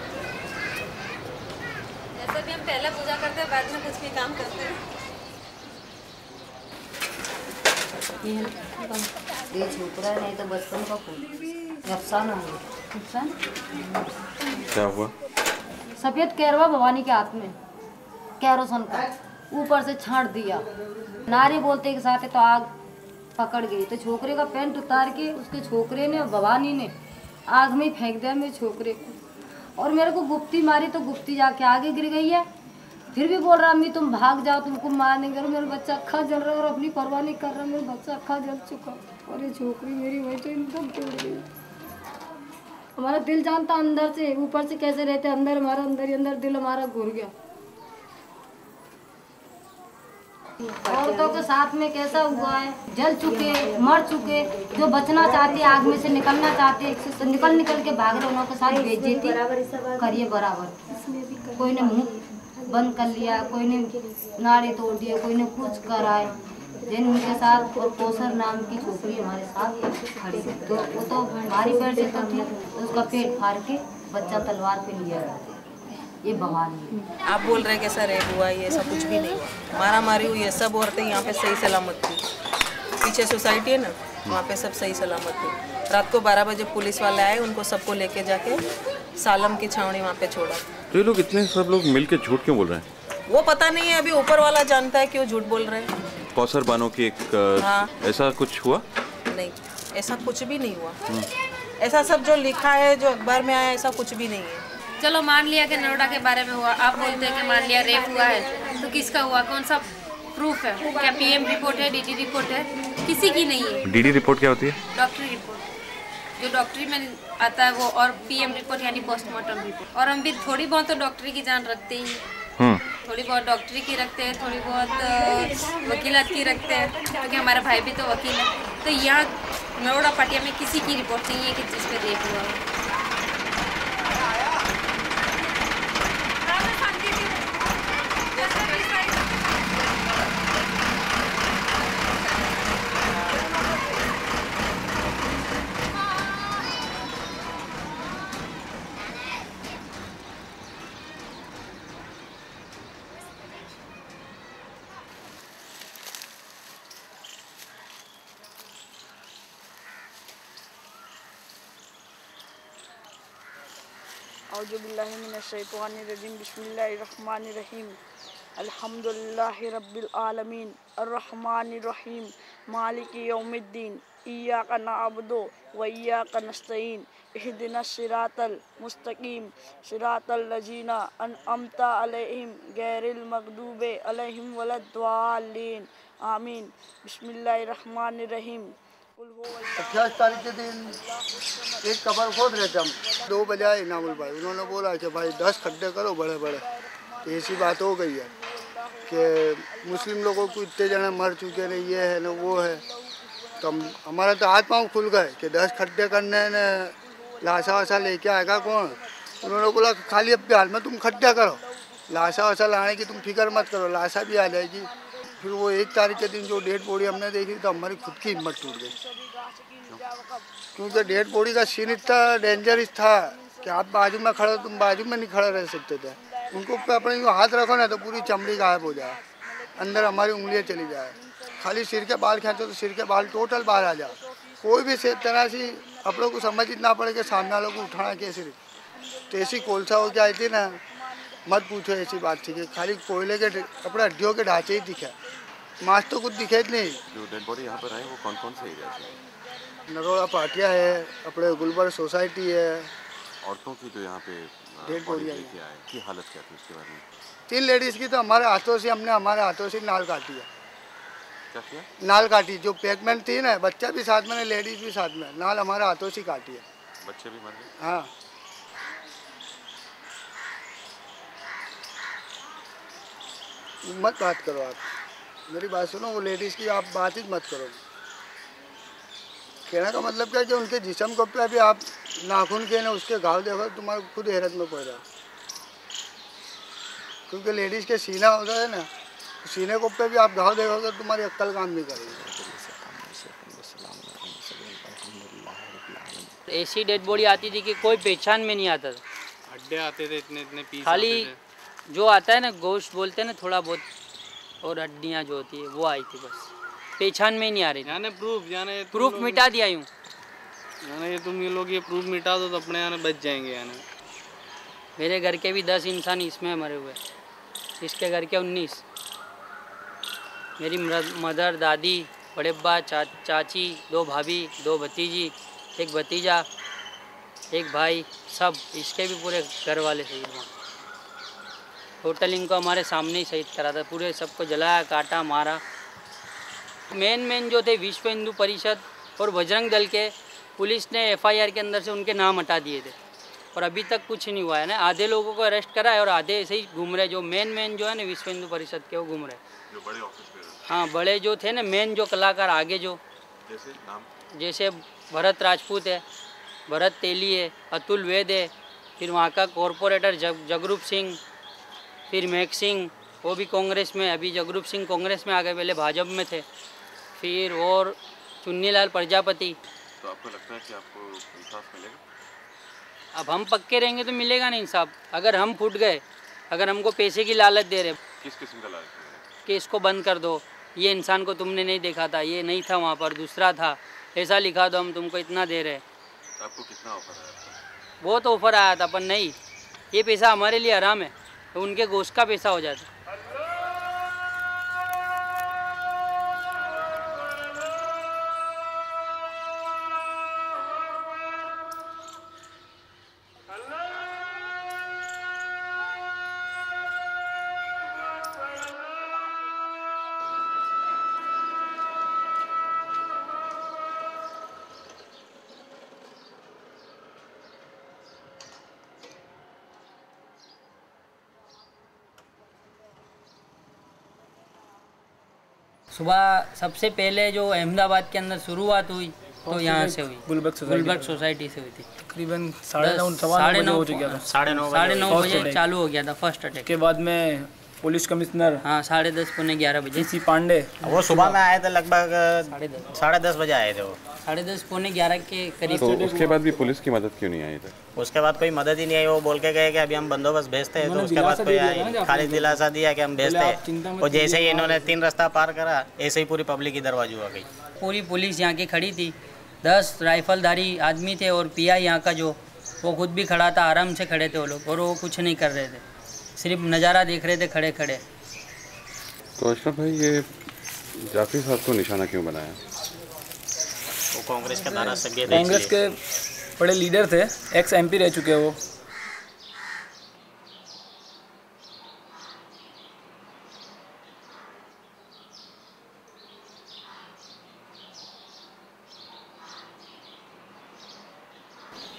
ऐसा भी हम पहले पूजा करते हैं, बाद में कुछ भी काम करते हैं। ये छोकरा नहीं तो बचपन का फूल अफसाना हुआ। क्या हुआ? सफेद कैरवा भवानी के हाथ में कैरोसन का ऊपर से छांट दिया। नारी बोलते के साथ तो आग पकड़ गई। तो छोकरे का पैंट उतार के उसके छोकरे ने, भवानी ने आग में फेंक दिया मेरे छोकरे को। और मेरे को गुप्ती मारी तो गुप्ती जाके आगे गिर गई है। फिर भी बोल रहा अम्मी तुम भाग जाओ, तुमको मार नहीं करो। मेरा बच्चा अक्खा जल रहा है और अपनी परवाह नहीं कर रहा। मेरा बच्चा अक्खा जल चुका और ये छोकरी मेरी वही तो एकदम टूट गई। हमारा दिल जानता अंदर से, ऊपर से कैसे रहते अंदर, हमारा अंदर ही अंदर दिल हमारा घुर गया। औरतों के साथ में कैसा हुआ है, जल चुके, मर चुके, जो बचना चाहते आग में से निकलना चाहते तो निकल के भाग रहे, उनके साथ बेइज्जती करिए बराबर। कोई ने मुंह बंद कर लिया, कोई ने नाड़ी तोड़ दिया, कोई ने कुछ कराए। जिन उनके साथ और कौसर नाम की छोकरी हमारे साथ खड़ी, तो वो तो भारी पेड़ से तो थी, तो उसका पेट फाड़ के बच्चा तलवार पे लिया गया। ये भवानी। आप बोल रहे कि सर रेप हुआ, ये सब कुछ भी नहीं हुआ। मारा मारी हुई है, सब औरतें यहाँ पे सही सलामत थी। पीछे सोसाइटी है ना, वहाँ पे सब सही सलामत थी। रात को 12 बजे पुलिस वाले आए, उनको सबको लेके जाके सालम की छावनी वहाँ पे छोड़ा। तो ये लोग इतने सब लोग मिलके झूठ क्यों बोल रहे हैं? वो पता नहीं है, अभी ऊपर वाला जानता है क्यों झूठ बोल रहे हैं। कौसर बानो की एक हाँ। ऐसा कुछ हुआ? नहीं, ऐसा कुछ भी नहीं हुआ। ऐसा सब जो लिखा है, जो अखबार में आया, ऐसा कुछ भी नहीं है। चलो मान लिया कि नरोड़ा के बारे में हुआ, आप बोलते हैं कि मान लिया रेप हुआ है, तो किसका हुआ? कौन सा प्रूफ है? क्या पीएम रिपोर्ट है, डीडी रिपोर्ट है? किसी की नहीं है। डीडी रिपोर्ट क्या होती है? डॉक्टरी रिपोर्ट, जो डॉक्टरी में आता है वो, और पीएम रिपोर्ट यानी पोस्टमार्टम रिपोर्ट। और हम भी थोड़ी बहुत तो डॉक्टरी की जान रखते ही, थोड़ी बहुत डॉक्टरी की रखते हैं, थोड़ी बहुत वकीलात की रखते हैं, क्योंकि हमारा भाई भी तो वकील है। तो यहाँ नरोड़ा पाटिया में किसी की रिपोर्ट नहीं है कि जिस पे रेप हुआ है। औजुबिल्लाहिमिनश्शैतानिर्रजीम बिस्मिल्लाहिर्रहमानिर्रहीम अल्हम्दुलिल्लाहि रब्बिल आलमीन अर्रहमानिर्रहीम मालिकी यौमिद्दीन इय्याका नअबुदु व इय्याका नस्तईन इहदिनस सिरातल मुस्तकीम सिरातल लजीना अनअमता अलैहिम गैरिल मगदूबे अलैहिम वलद्दालिन आमीन। बिस्मिल्लाहिर्रहमानिर्रहीम। 28 तारीख के दिन एक कबर खोद रहे थे हम, 2 बजे आए इनामुल भाई, उन्होंने बोला कि भाई 10 खड्डे करो बड़े बड़े। ऐसी बात हो गई है कि मुस्लिम लोगों को इतने जने मर चुके हैं, ये है ना वो है। तो हमारा तो हाथ पाँव खुल गए कि 10 खड्डे करने ने लाशा वाशा लेके आएगा कौन। उन्होंने बोला खाली अब हाल में तुम खड्डा करो, लाशा वाशा लाने की तुम फिक्र मत करो, लाशा भी आ जाएगी। फिर वो 1 तारीख के दिन जो डेड बॉडी हमने देखी तो हमारी खुद की हिम्मत टूट गई, क्योंकि डेड बॉडी का सीन इतना डेंजरस था कि आप बाजू में खड़े, तुम बाजू में नहीं खड़े रह सकते थे। उनको पे अपने यूँ हाथ रखो ना तो पूरी चमड़ी गायब हो जाए, अंदर हमारी उंगलियाँ चली जाए। खाली सिर के बाल खींचो तो सिर के बाल टोटल बाहर आ जाए। कोई भी तरह से आप लोग को समझना पड़े कि सामने वालों को उठाना कैसे। तो ऐसी कोलसा हो के आई थी ना, मत पूछो ऐसी बात थी कि खाली कोयले के अपने हड्डियों के ढांचे ही दिखे, मांस तो कुछ दिखे नहीं। जो डेड बॉडी यहाँ पर आए वो कौन कौन से एरिया से? नरोड़ा पाटिया है, अपने गुलबर्ग सोसाइटी है। औरतों की जो यहाँ पे डेड बॉडी लेके आए की हालत क्या थी उसके बारे में? 3 लेडीज़ की तो हमारे हाथों से, हमने हमारे हाथों से नाल काटी है। क्या किया? नाल काटी, जो प्रेगनेंट थी ना, बच्चा भी साथ में, लेडीज़ भी साथ में, नाल हमारे हाथों से काटी है। बच्चे भी मर गए? हाँ। मत बात करो आप, मेरी बात सुनो, वो लेडीज़ की आप बात ही मत करो। कहने का मतलब क्या है कि उनके जिस्म को पे भी आप नाखून के ना उसके घाव देखो, तुम्हारे खुद हैरत में पड़ रहा। क्योंकि लेडीज़ के सीना होता है ना, सीने को पे भी आप घाव देखोगे तो तुम्हारी अक्ल काम नहीं करेगी। ऐसी डेड बॉडी आती थी कि कोई पहचान में नहीं आता था। हड्डे आते थे इतने इतने पीस, खाली जो आता है ना गोश्त बोलते हैं ना थोड़ा बहुत, और हड्डियाँ जो होती है वो आई थी, बस पहचान में ही नहीं आ रही। यानी प्रूफ मिटा दिया यूँ। ये तुम ये लोग ये प्रूफ मिटा दो तो अपने यहाँ बच जाएंगे। यानी मेरे घर के भी 10 इंसान इसमें मरे हुए, इसके घर के 19। मेरी मदर, दादी, बड़े अब्बा, चाची, 2 भाभी, 2 भतीजी, 1 भतीजा, 1 भाई, सब इसके भी पूरे घर वाले शहीद हुए। टोटल इनको हमारे सामने ही शहीद करा था, पूरे सबको जलाया, काटा, मारा। मेन जो थे विश्व हिंदू परिषद और बजरंग दल के, पुलिस ने FIR के अंदर से उनके नाम हटा दिए थे और अभी तक कुछ नहीं हुआ है ना। आधे लोगों को अरेस्ट करा है और आधे ऐसे ही घूम रहे। जो मेन जो है ना विश्व हिंदू परिषद के, वो घूम रहे। जो बड़े ऑफिसर, हाँ, बड़े जो थे ना, मेन जो कलाकार आगे जो, जैसे नाम, जैसे भरत राजपूत है, भरत तेली है, अतुल वैद है, फिर वहाँ का कॉरपोरेटर जगरूप सिंह, फिर मेघ सिंह, वो भी कांग्रेस में, अभी जगरूप सिंह कांग्रेस में आ गए, पहले भाजपा में थे। फिर और चुन्नीलाल प्रजापति। तो आपको लगता है कि आपको इंसाफ मिलेगा? अब हम पक्के रहेंगे तो मिलेगा नहीं इंसाफ। अगर हम फूट गए, अगर हमको पैसे की लालच दे रहे, किस किस्म का लालच? कि इसको बंद कर दो, ये इंसान को तुमने नहीं देखा था, ये नहीं था वहाँ पर, दूसरा था, ऐसा लिखा दो, हम तुमको इतना दे रहे। आपको कितना ऑफर आया था? बहुत ऑफर आया था, पर नहीं, ये पैसा हमारे लिए हराम है, तो उनके गोश्त का पैसा हो जाता। सुबह सबसे पहले जो अहमदाबाद के अंदर शुरुआत हुई तो यहाँ से हुई, गुलबर्ग सोसाइटी से हुई थी। तकरीबन 9:30 हो चुका था। 9:30 बजे चालू हो गया था फर्स्ट अटैक। के बाद में पुलिस कमिश्नर, हाँ, 10:30 पौने 11 बजे PC पांडे, वो सुबह में आए थे, लगभग 10:30 बजे आए थे। वो 10:30 पौने 11 के करीब। तो उसके बाद भी पुलिस की मदद क्यों नहीं आई थी? उसके बाद कोई मदद ही नहीं आई। वो बोल के गए कि अभी हम बंदोबस्त भेजते हैं, तो उसके बाद कोई आई, खाली दिलासा दिया कि हम भेजते हैं। और जैसे ही इन्होंने 3 रास्ता पार करा, ऐसे ही पूरी पब्लिक इधर बाजू आ गई। पूरी पुलिस यहाँ की खड़ी थी, 10 राइफलधारी आदमी थे और PI यहाँ का जो, वो खुद भी खड़ा था, आराम से खड़े थे वो लोग, और वो कुछ नहीं कर रहे थे, सिर्फ नज़ारा देख रहे थे खड़े खड़े। तो अशरफ भाई, ये जाफरी साहब को निशाना क्यों बनाया? वो कांग्रेस के धारासभ्य थे। कांग्रेस के बड़े लीडर थे, एक्स MP रह चुके हैं वो।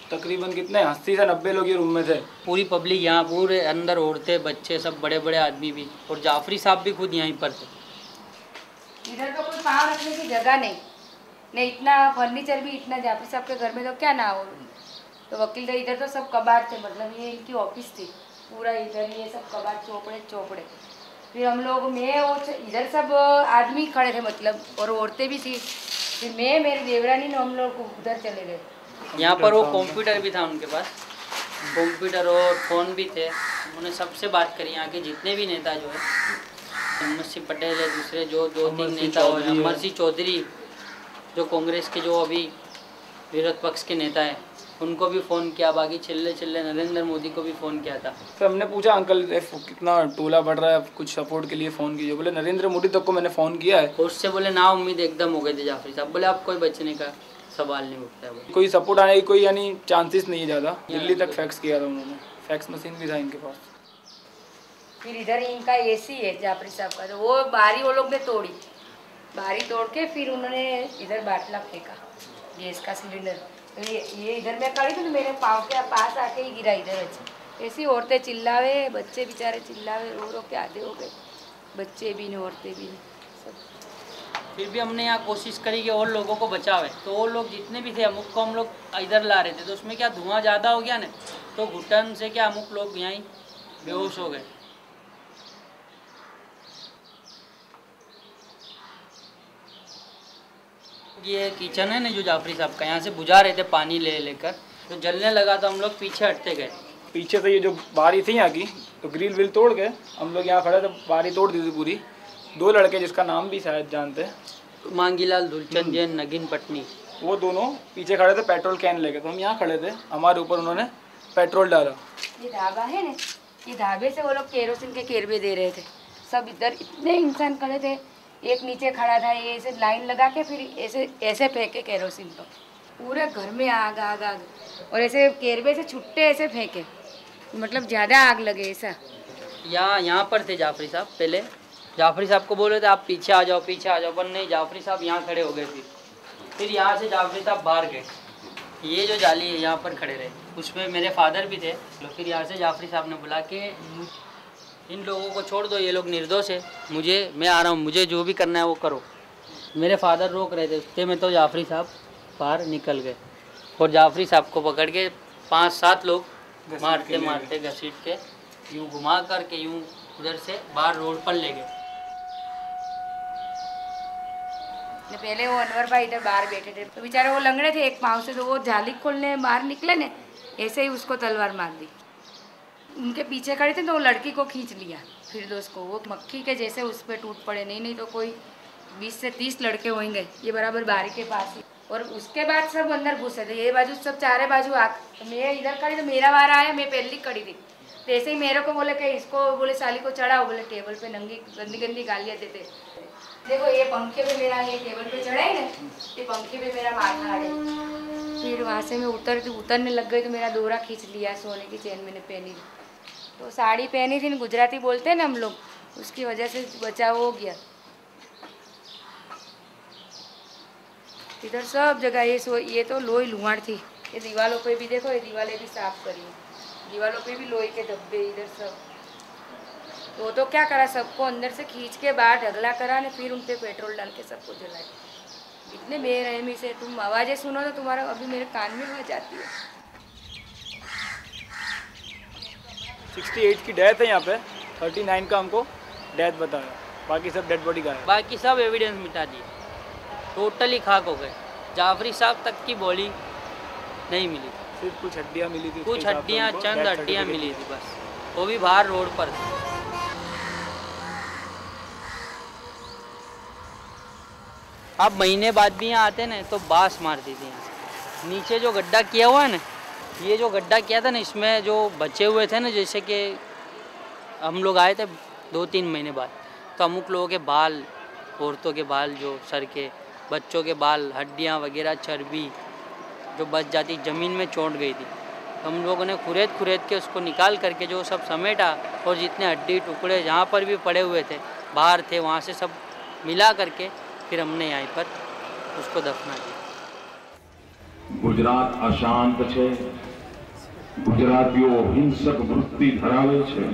तकरीबन कितने 80 से 90 लोग ये रूम में थे। पूरी पब्लिक यहाँ, पूरे अंदर औरतें बच्चे सब, बड़े बड़े आदमी भी, और जाफरी साहब भी खुद यहीं पर थे। इधर तो कोई पाँव रखने की जगह नहीं, इतना फर्नीचर भी इतना जाफरी साहब के घर में तो क्या ना हो। तो वकील थे, इधर तो सब कबाड़ थे, मतलब ये इनकी ऑफिस थी पूरा, इधर ये सब कबाड़ चौपड़े। फिर हम लोग, मैं वो इधर सब आदमी खड़े थे मतलब, और औरतें भी थी। फिर मैं, मेरी देवरानी ने, हम लोग उधर चले गए। यहाँ पर वो कंप्यूटर भी था उनके पास, कंप्यूटर और फ़ोन भी थे। उन्होंने सबसे बात करी, यहाँ के जितने भी नेता जो है, अहमद सिंह पटेल है, दूसरे जो 2-3 नेता हो, अमर सिंह चौधरी जो कांग्रेस के जो अभी विरोध पक्ष के नेता हैं, उनको भी फ़ोन किया। बाकी चिल्ले नरेंद्र मोदी को भी फ़ोन किया था। फिर हमने पूछा अंकल कितना टोला बढ़ रहा है, कुछ सपोर्ट के लिए फ़ोन कीजिए। बोले नरेंद्र मोदी तक को मैंने फ़ोन किया है। उससे बोले ना उम्मीद एकदम हो गए थे जाफरी साहब। बोले आप कोई बचने का सवाल नहीं उठता है, कोई सपोर्ट आने की कोई यानी चांसेस नहीं है ज़्यादा। दिल्ली तक फैक्स किया था उन्होंने, फैक्स मशीन भी था इनके पास। फिर इधर इनका AC है जाफरी साहब का, तो वो बारी वो लोग ने तोड़ी, बारी तोड़ के फिर उन्होंने इधर बाटला फेंका गैस का सिलेंडर। तो ये इधर मैं खड़ी थी तो मेरे पाँव के पास आके ही गिरा इधर। ऐसी औरतें चिल्लावे, बच्चे बेचारे चिल्लावे, रो के आधे हो गए, बच्चे भी नहीं औरतें भी नहीं सब। फिर भी हमने यहाँ कोशिश करी कि और लोगों को बचावे। तो वो लोग जितने भी थे, अमुक को हम लोग इधर ला रहे थे, तो उसमें क्या धुआं ज़्यादा हो गया ना, तो घुटन से क्या अमुक लोग यहीं बेहोश हो गए। ये किचन है ना जो जाफरी साहब का, यहाँ से बुझा रहे थे पानी लेकर, तो जलने लगा तो हम लोग पीछे हटते गए। पीछे से ये जो बारी थी यहाँ की, तो ग्रिल विल तोड़ के हम लोग यहाँ खड़े थे, बारी तोड़ दी थी पूरी। 2 लड़के जिसका नाम भी शायद जानते हैं, मांगीलाल धुलचंद जैन, नगीन पटनी, वो दोनों पीछे खड़े थे पेट्रोल कैन लेके। तो हम यहाँ खड़े थे, हमारे ऊपर उन्होंने पेट्रोल डाला। ये ढाबा है ना, ये ढाबे से वो लोग केरोसिन के केरबे दे रहे थे। सब इधर इतने इंसान खड़े थे, एक नीचे खड़ा था, ये ऐसे लाइन लगा के फिर ऐसे फेंके केरोसिन पर, पूरे घर में आग आग आग, और ऐसे केरबे से छुट्टे ऐसे फेंके, मतलब ज़्यादा आग लगे ऐसा। यहाँ पर थे जाफरी साहब, पहले जाफरी साहब को बोले थे आप पीछे आ जाओ, पर नहीं, जाफरी साहब यहाँ खड़े हो गए। फिर यहाँ से जाफरी साहब बाहर गए, ये जो जाली है यहाँ पर खड़े रहे, उसमें मेरे फादर भी थे। तो फिर यहाँ से जाफरी साहब ने बोला कि इन लोगों को छोड़ दो, ये लोग निर्दोष है, मैं आ रहा हूँ, मुझे जो भी करना है वो करो। मेरे फादर रोक रहे थे, उससे में तो जाफरी साहब बाहर निकल गए, और जाफरी साहब को पकड़ के 5-7 लोग मारते मारते घसीट के यूँ घुमा करके यूँ उधर से बाहर रोड पर ले गए। पहले वो अनवर भाई इधर बाहर बैठे थे, तो बेचारे वो लंगड़े थे एक पाँव से, तो वो जाली खोलने बाहर निकले ने, ऐसे ही उसको तलवार मार दी। उनके पीछे खड़े थे तो वो लड़की को खींच लिया, फिर दोस्त को, वो मक्खी के जैसे उस पर टूट पड़े। नहीं तो कोई 20 से 30 लड़के होंगे, ये बराबर बारी के पास ही। और उसके बाद सब अंदर घुसे थे, ये बाजू सब चारे बाजू आग। तो मैं इधर खड़ी, तो मेरा वारा आया, मैं पहली खड़ी थी, तो ऐसे ही मेरे को बोले कि इसको, बोले साली को चढ़ाओ, बोले टेबल पे नंगी गंदी गालियाँ देते। देखो ये पंखे पे मेरा, ये टेबल पे चढ़ाई ना, ये पंखे पे मेरा माथा है। फिर वहाँ से मैं उतरने लग गई, तो मेरा दोहरा खींच लिया, सोने की चेन मैंने पहनी थी, तो साड़ी पहनी थी, गुजराती बोलते हैं ना हम लोग, उसकी वजह से बचाव हो गया। इधर सब जगह ये तो लोही लुहाड़ थी। ये दीवारों पे भी देखो, ये दीवारें भी साफ करी, दीवारों पे भी लोहे के धब्बे इधर सब। तो क्या करा, सबको अंदर से खींच के बाहर ढगला करा ने, फिर उन पे पेट्रोल डाल के सबको जलाए। इतने बेरहमी से, तुम आवाज़ें सुनो तो तुम्हारा अभी मेरे कान में आवाज आती है। 68 की डेथ है यहाँ पे, 39 का हमको डेथ बताया, बाकी सब डेड बॉडी का है। बाकी सब एविडेंस मिटा दिए, टोटली खाक हो गए। जाफरी साहब तक की बॉडी नहीं मिली, सिर्फ कुछ हड्डियाँ मिली थी, कुछ हड्डियाँ, चंद हड्डियाँ मिली थी बस, वो भी बाहर रोड पर। अब महीने बाद भी यहाँ आते ना तो बास मारती थी यहाँ से। नीचे जो गड्ढा किया हुआ है ना, ये जो गड्ढा किया था ना, इसमें जो बचे हुए थे ना, जैसे कि हम लोग आए थे 2-3 महीने बाद, तो अमुक लोगों के बाल, औरतों के बाल जो सर के, बच्चों के बाल, हड्डियाँ वगैरह, चर्बी जो बच जाती ज़मीन में चोट गई थी। तो हम लोगों ने खुरेद के उसको निकाल करके जो सब समेटा और जितने हड्डी टुकड़े जहाँ पर भी पड़े हुए थे बाहर थे वहाँ से सब मिला करके फिर हमने यहाँ पर उसको दफना किया। गुजरात अशांत है, गुजरातीओ हिंसक वृत्ति धरावे छे।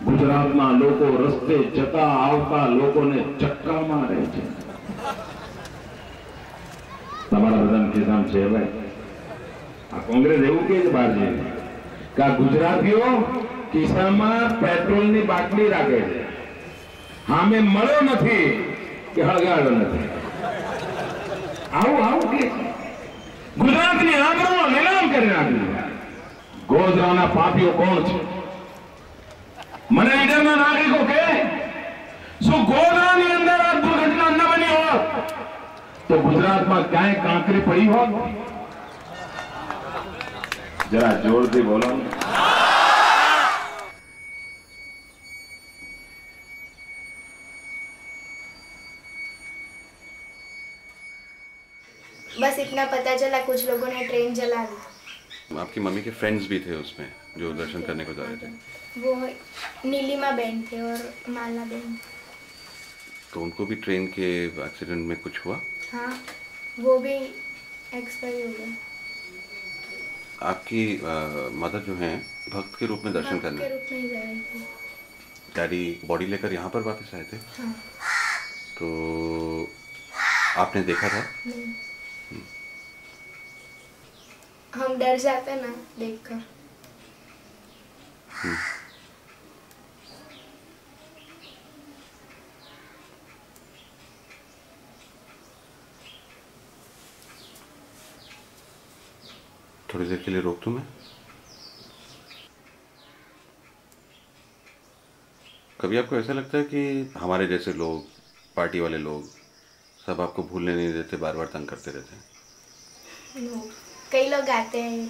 गुजरातना लोको रस्ते जता आवता लोकोने चक्का मारे छे। તમારા બધાને ખિસ્સામાં છે ભાઈ, આ કોંગ્રેસ એવું કે છે બહાર જઈને કે ગુજરાતીઓ ખિસ્સામાં પેટ્રોલની બાટલી રાખે છે, સામે મળ્યો નથી કે હળગાવ્યો નથી, આવું કે ગુજરાતની આબરૂનો નીલામ કરી નાખ્યું। ગોધરાના પાપીઓ કોણ છે? મને ઈડરના નાગરિકો કહે શું ગોધરાની અંદર આ દુર્ઘટના ન બની હોત तो गुजरात में क्या कांकरी पड़ी हो? जरा जोर से बोलो। बस इतना पता चला कुछ लोगों ने ट्रेन जला दी। आपकी मम्मी के फ्रेंड्स भी थे उसमें जो दर्शन करने को जा रहे थे? वो नीलिमा बहन थे और माला बहन। तो उनको भी ट्रेन के एक्सीडेंट में कुछ हुआ? हाँ, वो भी एक्सपायर हो गए। आपकी मदर जो हैं भक्त के रूप में दर्शन करने के रूप में ही जा रही थी। डैडी बॉडी लेकर यहाँ पर वापस आए थे? हाँ। तो आपने देखा था? नहीं। हम डर जाते ना देखकर। थोड़ी देर के लिए रोक दूं मैं? कभी आपको ऐसा लगता है कि हमारे जैसे लोग, पार्टी वाले लोग सब आपको भूलने नहीं देते, बार बार तंग करते रहते हैं? कई लोग आते हैं,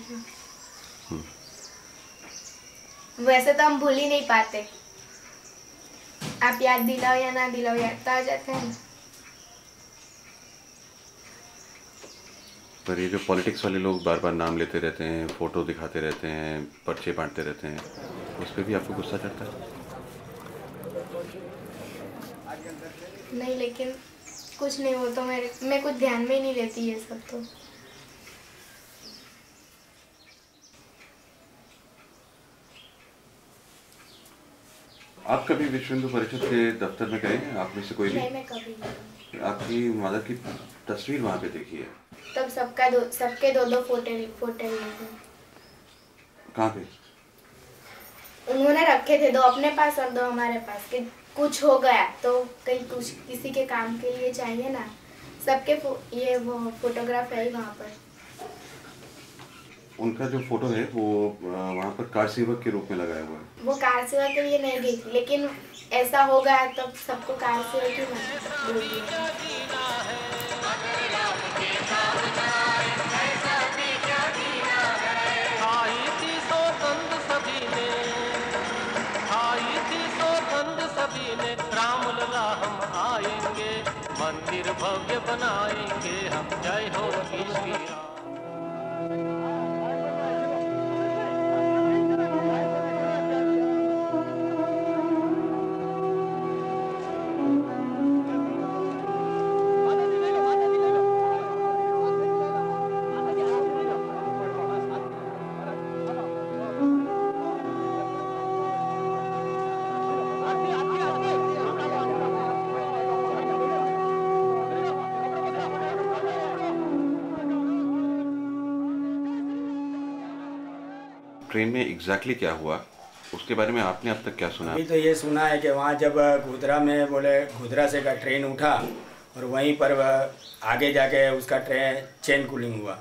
वैसे तो हम भूल ही नहीं पाते। आप याद दिलाओ या ना दिलाओ, याद तो आ जाते हैं। पर ये जो पॉलिटिक्स वाले लोग बार बार नाम लेते रहते हैं, फोटो दिखाते रहते हैं, पर्चे बांटते रहते हैं, उस पर भी आपको गुस्सा चढ़ता है? नहीं, लेकिन कुछ नहीं, वो तो मैं कुछ ध्यान में ही नहीं लेती ये सब। तो आप कभी विश्व हिंदू परिषद के दफ्तर में गए हैं? आप में से कोई भी? नहीं, मैं कभी नहीं। आपकी मदर की तस्वीर वहाँ पे देखी है? तब सबके दो फोटो लिए थे। कहाँ पे? उन्होंने रखे थे, 2 अपने पास और 2 हमारे पास, कि कुछ हो गया तो कुछ किसी के काम के लिए चाहिए ना। सबके ये वो फोटोग्राफ है वहाँ पर। उनका जो फोटो है वो वहाँ पर कार सेवक के रूप में लगाया हुआ है। वो कार सेवक के लिए नहीं गई थी, लेकिन ऐसा हो गया तब सबको कार सेवक ही बोल दिया। मंदिर भव्य बनाएंगे हम, जय हो श्री राम। ट्रेन में एग्जैक्टली क्या हुआ उसके बारे में आपने अब तक क्या सुना? अभी तो ये सुना है कि वहाँ जब गोधरा में बोले गोधरा से का ट्रेन उठा और वहीं पर आगे जाके उसका ट्रेन चेन कूलिंग हुआ।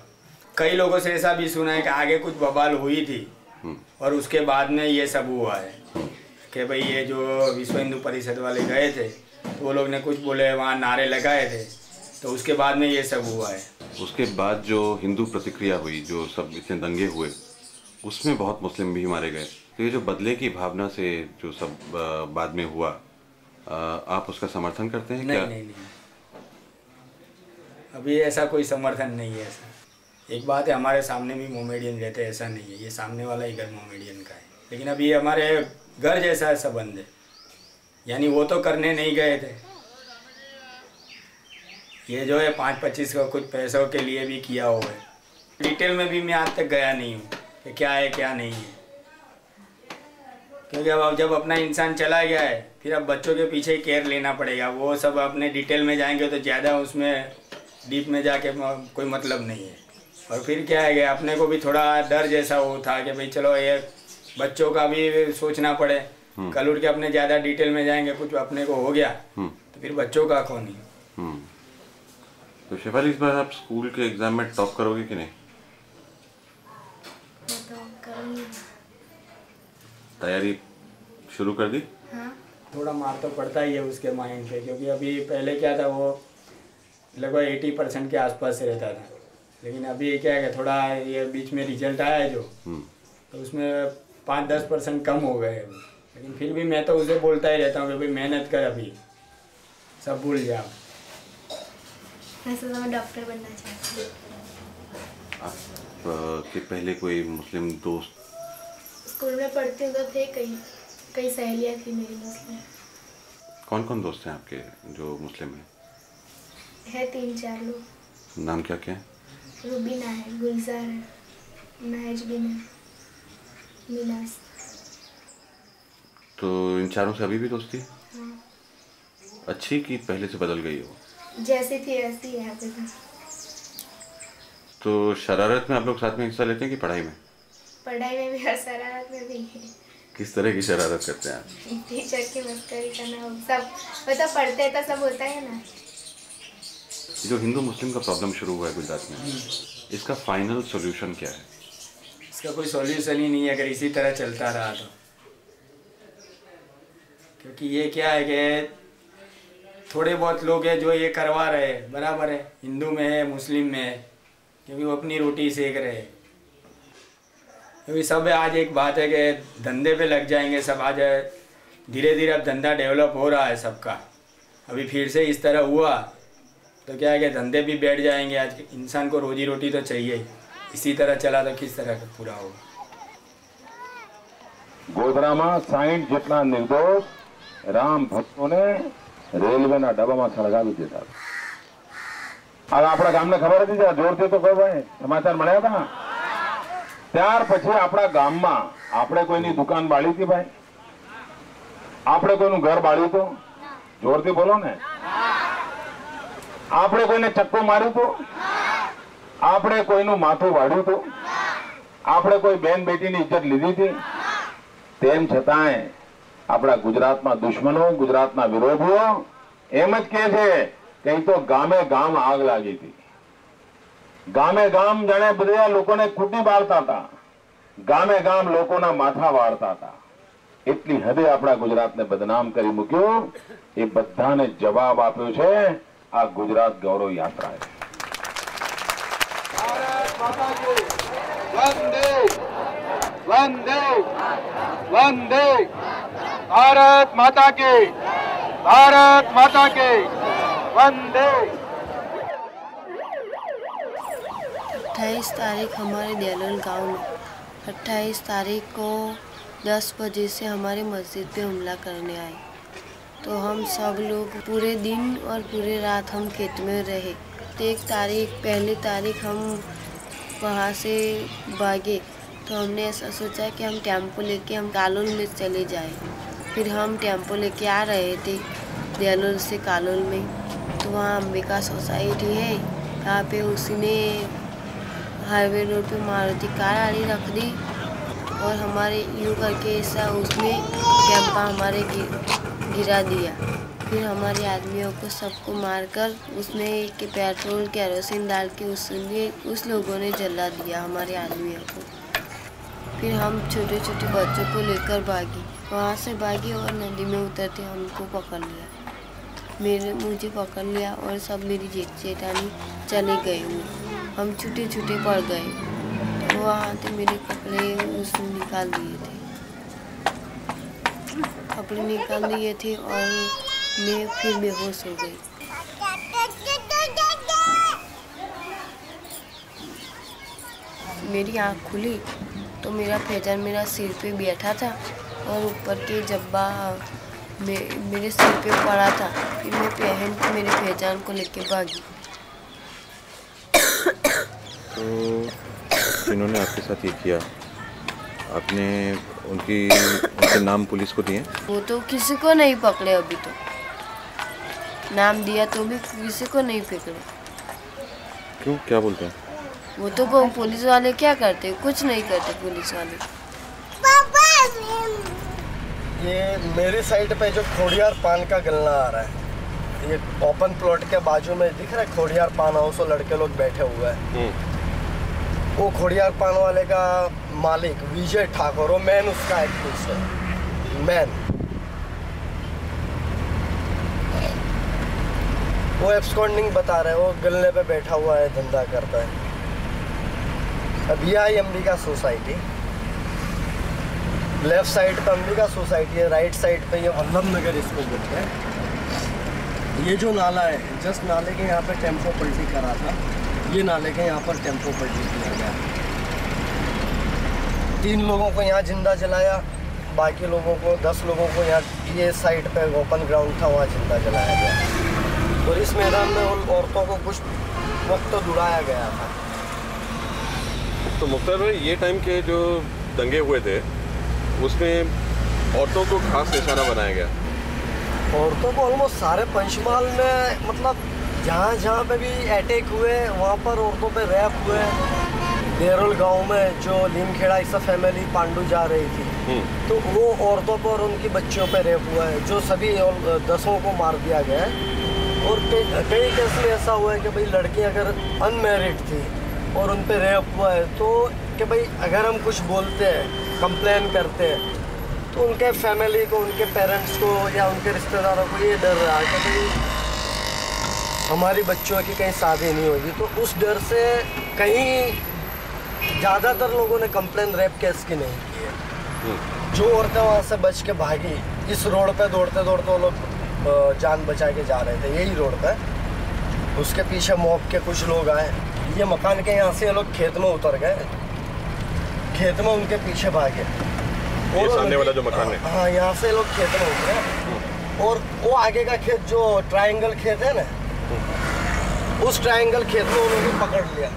कई लोगों से ऐसा भी सुना है कि आगे कुछ बवाल हुई थी और उसके बाद में ये सब हुआ है कि भाई ये जो विश्व हिंदू परिषद वाले गए थे तो वो लोग ने कुछ बोले, वहाँ नारे लगाए थे, तो उसके बाद में ये सब हुआ है। उसके बाद जो हिंदू प्रतिक्रिया हुई, जो सब इतने दंगे हुए, उसमें बहुत मुस्लिम भी मारे गए। तो ये जो बदले की भावना से जो सब बाद में हुआ, आप उसका समर्थन करते हैं? नहीं, क्या? नहीं, अभी ऐसा कोई समर्थन नहीं है। ऐसा एक बात है, हमारे सामने भी मोमेडियन रहते हैं, ऐसा नहीं है, ये सामने वाला ही घर मोमेडियन का है, लेकिन अभी हमारे घर जैसा संबंध है, यानी वो तो करने नहीं गए थे, ये जो है 5-25 का कुछ पैसों के लिए भी किया हुआ है। डिटेल में भी मैं आज तक गया नहीं हूँ कि क्या है क्या नहीं है, क्योंकि अब जब अपना इंसान चला गया है फिर अब बच्चों के पीछे ही केयर लेना पड़ेगा। वो सब अपने डिटेल में जाएंगे तो ज़्यादा उसमें डीप में जाके कोई मतलब नहीं है। और फिर क्या है कि अपने को भी थोड़ा डर जैसा वो था कि भाई चलो ये बच्चों का भी सोचना पड़े, कल उठ के अपने ज़्यादा डिटेल में जाएंगे कुछ अपने को हो गया तो फिर बच्चों का कौन ही। तो शेफाली, इस बार आप स्कूल के एग्जाम में टॉप करोगे कि नहीं? तैयारी शुरू कर दी? हाँ। थोड़ा मार तो पड़ता ही है उसके माइंड पे, क्योंकि अभी पहले क्या था वो लगभग 80% के आसपास से रहता था, लेकिन अभी क्या है थोड़ा ये बीच में रिजल्ट आया है जो, तो उसमें 5-10% कम हो गए अभी। लेकिन फिर भी मैं तो उसे बोलता ही रहता हूँ कि भाई मेहनत कर, अभी सब भूल जाओ। वैसे तो मैं डॉक्टर बनना चाहती हूँ। आपके पहले कोई मुस्लिम दोस्त? स्कूल में पढ़ती हूँ तो थे कई सहेलियाँ थी मेरी मुस्लिम। कौन कौन दोस्त हैं आपके जो मुस्लिम हैं? है 3-4 लोग। नाम क्या क्या है? रूबीना है, गुलजार है, महजबिन है, मिनास। तो इन चारों से अभी भी दोस्ती? हाँ। अच्छी कि पहले से बदल गई हो? जैसी थी ऐसी है यहाँ पे। तो शरारत में आप लोग साथ में हिस्सा लेते हैं कि पढ़ाई में? पढ़ाई में भी और शरारत में भी। किस तरह की शरारत करते हैं आप? टीचर की मस्करी करना, सब मतलब पढ़ते हैं तो सब होता है ना। जो हिंदू मुस्लिम का प्रॉब्लम शुरू हुआ है गुजरात में, इसका फाइनल सॉल्यूशन क्या है? इसका कोई सॉल्यूशन ही नहीं है अगर इसी तरह चलता रहा तो, क्योंकि ये क्या है कि थोड़े बहुत लोग हैं जो ये करवा रहे हैं, बराबर है, हिंदू में है मुस्लिम में है, क्योंकि वो अपनी रोटी सेक रहे हैं। क्योंकि सब आज एक बात है कि धंधे पे लग जाएंगे सब, आज धीरे धीरे अब धंधा डेवलप हो रहा है सबका। अभी फिर से इस तरह हुआ तो क्या है कि धंधे भी बैठ जाएंगे। आज इंसान को रोजी रोटी तो चाहिए ही, इसी तरह चला तो किस तरह पूरा होगा। ગોધરામાં 60 જેટલા નિર્દોષ રામ ભક્તોને રેલવેના ડબ્બામાં સળગાવી દીધા. આ આપણા ગામને ખબર હતી? જોરથી તો કહો ભાઈ, સમાચાર મળ્યા હતા? ત્યાર પછી આપણા ગામમાં આપણે કોઈની દુકાન બાળી હતી ભાઈ? આપણે કોઈનું ઘર બાળ્યું હતું? જોરથી બોલો ને. આપણે કોઈને ચક્કો માર્યું હતું? આપણે કોઈનું માથું વાળ્યું હતું? આપણે કોઈ બેન બેટીની ઇજ્જત લીધી હતી? તેમ છતાંય આપણા ગુજરાતમાં દુશ્મનો, ગુજરાતના વિરોધીઓ એમ જ કહે છે કે તો ગામે ગામ આગ લાગી હતી. ગામે ગામ જાણે બધા લોકોને કુટી બાળતા હતા, ગામે ગામ લોકોના માથા વાળતા હતા. એટલી હદે આપણા ગુજરાતને બદનામ કરી મૂક્યો. એ બધાને જવાબ આપ્યો છે આ ગુજરાત ગૌરવ યાત્રાએ. वंदे वंदे भारत माता के, भारत माता के वंदे। 28 तारीख हमारे देलोल गांव में 28 तारीख को 10 बजे से हमारी मस्जिद पे हमला करने आए। तो हम सब लोग पूरे दिन और पूरे रात हम खेत में रहे। तो 1 तारीख पहली तारीख हम वहाँ से भागे। तो हमने ऐसा सोचा कि हम टेम्पो लेके हम कालोल में चले जाएं। फिर हम टेम्पो लेके आ रहे थे देलोल से कालोल में। तो वहाँ अंबिका सोसाइटी है, यहाँ पे उसी ने हाईवे रोड पे मारुति कार आड़ी रख दी और हमारे यूँ करके ऐसा उसने कैंपा हमारे गिरा दिया। फिर हमारे आदमियों को सबको मारकर उसने के पेट्रोल केरोसिन डाल के उस लोगों ने जला दिया हमारे आदमियों को। फिर हम छोटे छोटे बच्चों को लेकर भागी, वहाँ से भागी और नदी में उतरते हमको पकड़ लिया। मुझे पकड़ लिया और सब मेरी जेठानी चले गए हुए। हम छूटे छूटे पड़ गए। तो वहाँ से मेरे कपड़े उसने निकाल दिए थे, कपड़े निकाल दिए थे और मैं फिर बेहोश हो गई। मेरी आँख खुली तो मेरा फैजान मेरा सिर पे बैठा था और ऊपर के जब्बा मेरे सिर पे पड़ा था। फिर मैं पहन के मेरे फैजान को लेके भागी। तो जिन्होंने आपके साथ ये किया, आपने उनके नाम पुलिस को दिए? वो तो किसी को नहीं पकड़े, अभी तो नाम दिया तो भी किसी को नहीं पकड़े। क्यों, क्या बोलते हैं? वो तो पुलिस वाले क्या करते, कुछ नहीं करते पुलिस वाले। ये मेरी साइड पे जो खोड़ियार पान का गल्ला आ रहा है, ये ओपन प्लॉट के बाजू में दिख रहा है खोड़ियार पान हाउस, और लड़के लोग बैठे हुए हैं। वो खोड़ियार पान वाले का मालिक विजय ठाकुर, मैन उसका एक्टिव है, मैन। वो एब्सकॉन्डिंग बता रहे हैं, वो गल्ले पे बैठा हुआ है, धंधा करता है। अब ये आई अंबिका सोसाइटी, लेफ्ट साइड पे अंबिका सोसाइटी है, राइट साइड पे ये वल्लभ नगर इसको बोलते हैं। ये जो नाला है, जस्ट नाले के यहाँ पे टेम्पो पलटी करा था, ये नाले के यहाँ पर टेम्पो पलटी किया गया। 3 लोगों को यहाँ जिंदा जलाया, बाकी लोगों को 10 लोगों को यहाँ ये साइड पे ओपन ग्राउंड था वहाँ जिंदा जलाया गया। और इस मैदान में उन औरतों को कुछ वक्त तो दुड़ाया गया था। तो मुख्तार भाई, ये टाइम के जो दंगे हुए थे उसमें औरतों को खास निशाना बनाया गया? औरतों को ऑलमोस्ट सारे पंचमहल में, मतलब जहाँ जहाँ पे भी अटैक हुए वहाँ पर औरतों पे रैप हुए। देरोल गांव में जो लीमखेड़ा इस फैमिली पांडू जा रही थी, तो वो औरतों पर और उनकी बच्चियों पे रेप हुआ है, जो सभी 10 को मार दिया गया है। और कई केस में ऐसा हुआ है कि भाई लड़की अगर अनमैरिड थी और उन पे रेप हुआ है, तो कि भाई अगर हम कुछ बोलते हैं, कंप्लेन करते हैं, तो उनके फैमिली को, उनके पेरेंट्स को या उनके रिश्तेदारों को ये डर रहा कि भाई हमारी बच्चों की कहीं शादी नहीं होगी। तो उस डर से कहीं ज़्यादातर लोगों ने कंप्लेन रेप केस की नहीं की है। जो औरतें वहाँ से बच के भागी, इस रोड पे दौड़ते दौड़ते वो लोग जान बचा के जा रहे थे, यही रोड पे। उसके पीछे मॉब के कुछ लोग आए, ये मकान के यहाँ से ये लोग खेत में उतर गए, खेत में उनके पीछे भागे। ये सामने वाला जो मकान है, हाँ, यहाँ से लोग खेत में उतरे और वो आगे का खेत जो ट्रायंगल खेत है ना, उस ट्रायंगल खेत में उन्होंने पकड़ लिया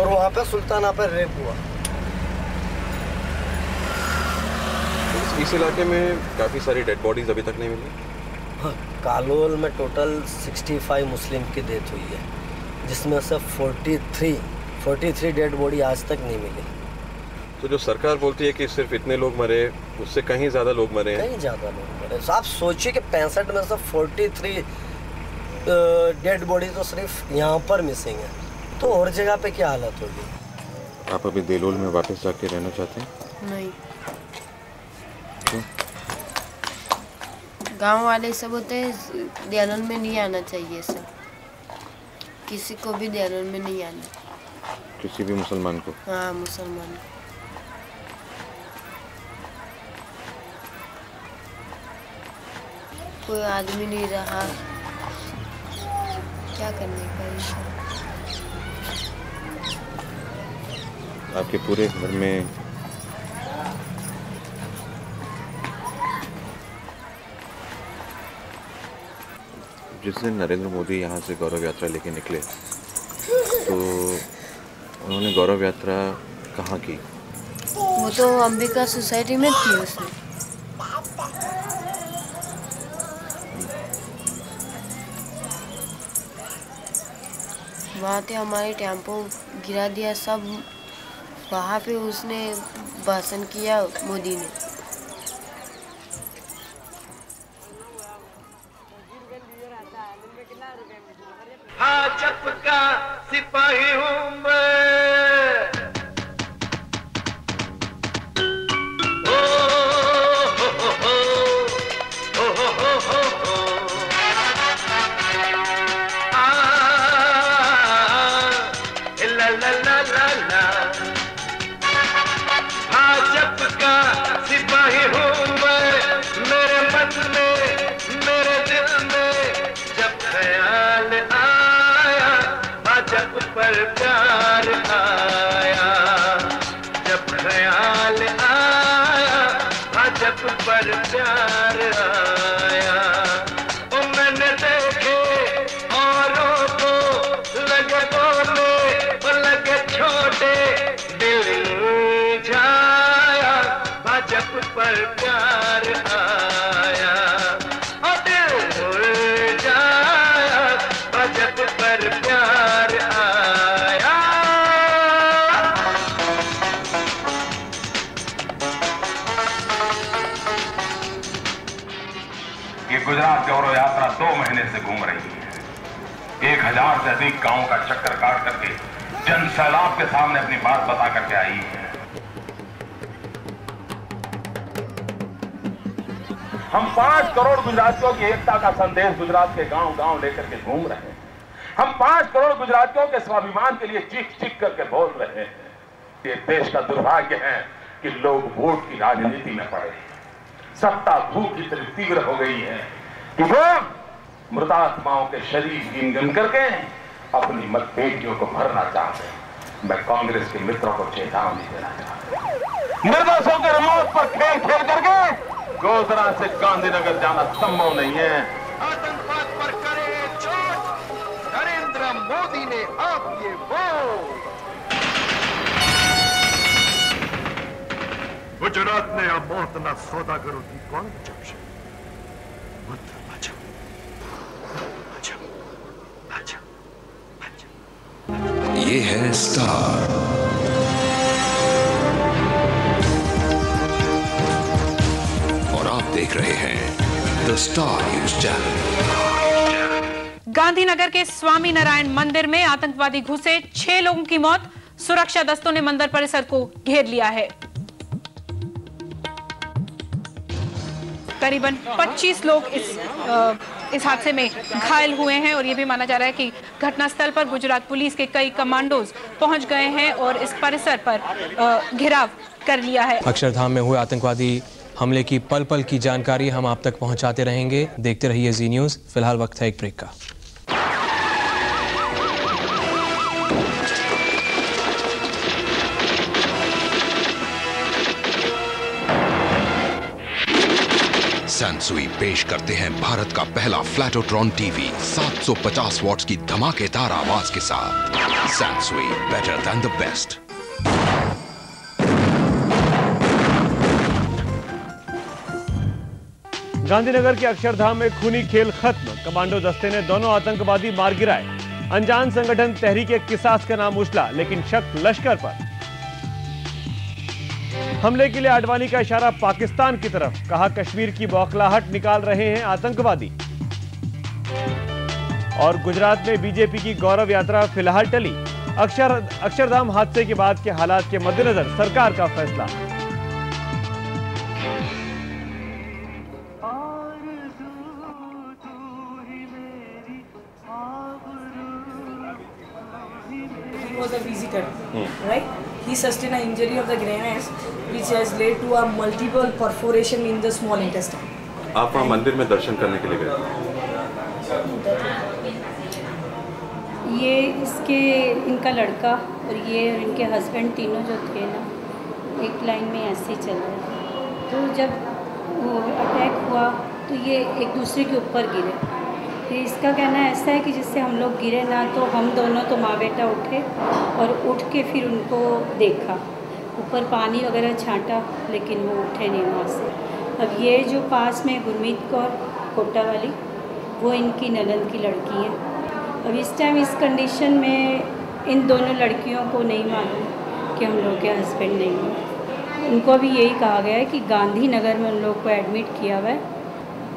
और वहाँ पे सुल्ताना पर रेप हुआ। इस इलाके में काफ़ी सारी डेड बॉडीज अभी तक नहीं मिली। हाँ, कालोल में टोटल 65 मुस्लिम की डेथ हुई है, जिसमें से 43 डेड बॉडी आज तक नहीं मिली। तो जो सरकार बोलती है कि सिर्फ इतने लोग मरे, उससे कहीं ज़्यादा लोग मरे हैं। कहीं ज़्यादा लोग मरे। आप सोचिए कि 65 में से 43 डेड बॉडी तो सिर्फ यहाँ पर मिसिंग है, तो और जगह पे क्या हालत होगी। आप अभी देलोल में वापस जाके रहना चाहते हैं? नहीं, गांव वाले सब होते हैं, देलोल में नहीं आना चाहिए सर, किसी को भी देलोल में नहीं आना। किसी भी मुसलमान को? हाँ, मुसलमान। कोई आदमी नहीं रहा, क्या करने का। आपके पूरे घर में जिस दिन नरेंद्र मोदी यहाँ से गौरव यात्रा लेके निकले, तो उन्होंने गौरव यात्रा कहाँ की? वो तो अंबिका सोसाइटी में थी उसमें। वहाँ पे हमारे टेम्पो गिरा दिया सब, वहाँ पे उसने भाषण किया मोदी ने। भाजप का सिपाही हूँ मैं, भाजप का सिपाही हूँ मैं, मेरे मन में, मेरे दिल में जब ख्याल आया भाजप पर प्यार पर प्यार आया, दिल मुरझाया, रजब पर प्यार आया। ये गुजरात गौरव यात्रा 2 महीने से घूम रही है। 1000 से अधिक गांवों का चक्कर काट करके जन सैलाब के सामने अपनी बात बता करके आई है। हम 5 करोड़ गुजरातियों की एकता का संदेश गुजरात के गांव-गांव लेकर के घूम रहे हैं। हम 5 करोड़ गुजरातियों के स्वाभिमान के लिए चीख-चीख करके बोल रहे हैं। ये देश का दुर्भाग्य है कि लोग वोट की राजनीति में पड़े हैं। सत्ता भूख इतनी तीव्र हो गई है कि वो मृतात्माओं के शरीर गिन करके अपनी मतभेदियों को भरना चाहते हैं। मैं कांग्रेस के मित्रों को चेतावनी देना चाहता हूं। निर्दोषों के मौत पर खेल खेल करके गोधरा से गांधीनगर जाना संभव नहीं है। आतंकवाद पर करे चोट, नरेंद्र मोदी ने आप ये वोट। गुजरात ने अब मौत ना सौदागरों की कौन बचावशे? ये है स्टार। और आप देख रहे हैं the star news channel. Gandhinagar के स्वामी नारायण मंदिर में आतंकवादी घुसे, 6 लोगों की मौत। सुरक्षा दस्तों ने मंदिर परिसर को घेर लिया है। करीबन 25 लोग इस हादसे में घायल हुए हैं और ये भी माना जा रहा है कि घटनास्थल पर गुजरात पुलिस के कई कमांडोज पहुंच गए हैं और इस परिसर पर घेराव कर लिया है। अक्षरधाम में हुए आतंकवादी हमले की पल पल की जानकारी हम आप तक पहुंचाते रहेंगे। देखते रहिए जी न्यूज़। फिलहाल वक्त है एक ब्रेक का। सैनसुई पेश करते हैं भारत का पहला फ्लैटोट्रॉन टीवी 750 वॉट्स की धमाकेदार आवाज के साथ। Sansui, better than the best. Gandhinagar के अक्षरधाम में खूनी खेल खत्म। कमांडो दस्ते ने दोनों आतंकवादी मार गिराए। अनजान संगठन तहरीक-ए-किसास का नाम उछला, लेकिन शक लश्कर पर। हमले के लिए आडवाणी का इशारा पाकिस्तान की तरफ। कहा कश्मीर की बौखलाहट निकाल रहे हैं आतंकवादी। और गुजरात में बीजेपी की गौरव यात्रा फिलहाल टली। अक्षरधाम हादसे के बाद के हालात के मद्देनजर सरकार का फैसला। He was a visitor, right? He sustained an injury of the grenades, which has led to a multiple perforation in the small intestine. आप वहाँ मंदिर में दर्शन करने के लिए गए? ये इनका लड़का और ये और इनके हस्बैंड तीनों जो थे ना, एक लाइन में ऐसे ही चल रहे थे। तो जब वो अटैक हुआ तो ये एक दूसरे के ऊपर गिरे। इसका कहना ऐसा है कि जिससे हम लोग गिरे ना, तो हम दोनों तो माँ बेटा उठे और उठ के फिर उनको देखा, ऊपर पानी वगैरह छांटा, लेकिन वो उठे नहीं वहाँ से। अब ये जो पास में गुरमीत कौर कोटा वाली, वो इनकी ननद की लड़की है। अब इस टाइम इस कंडीशन में इन दोनों लड़कियों को नहीं मालूम कि हम लोग के हस्बैंड नहीं हैं। उनको भी यही कहा गया है कि गांधीनगर में उन लोग को एडमिट किया हुआ है,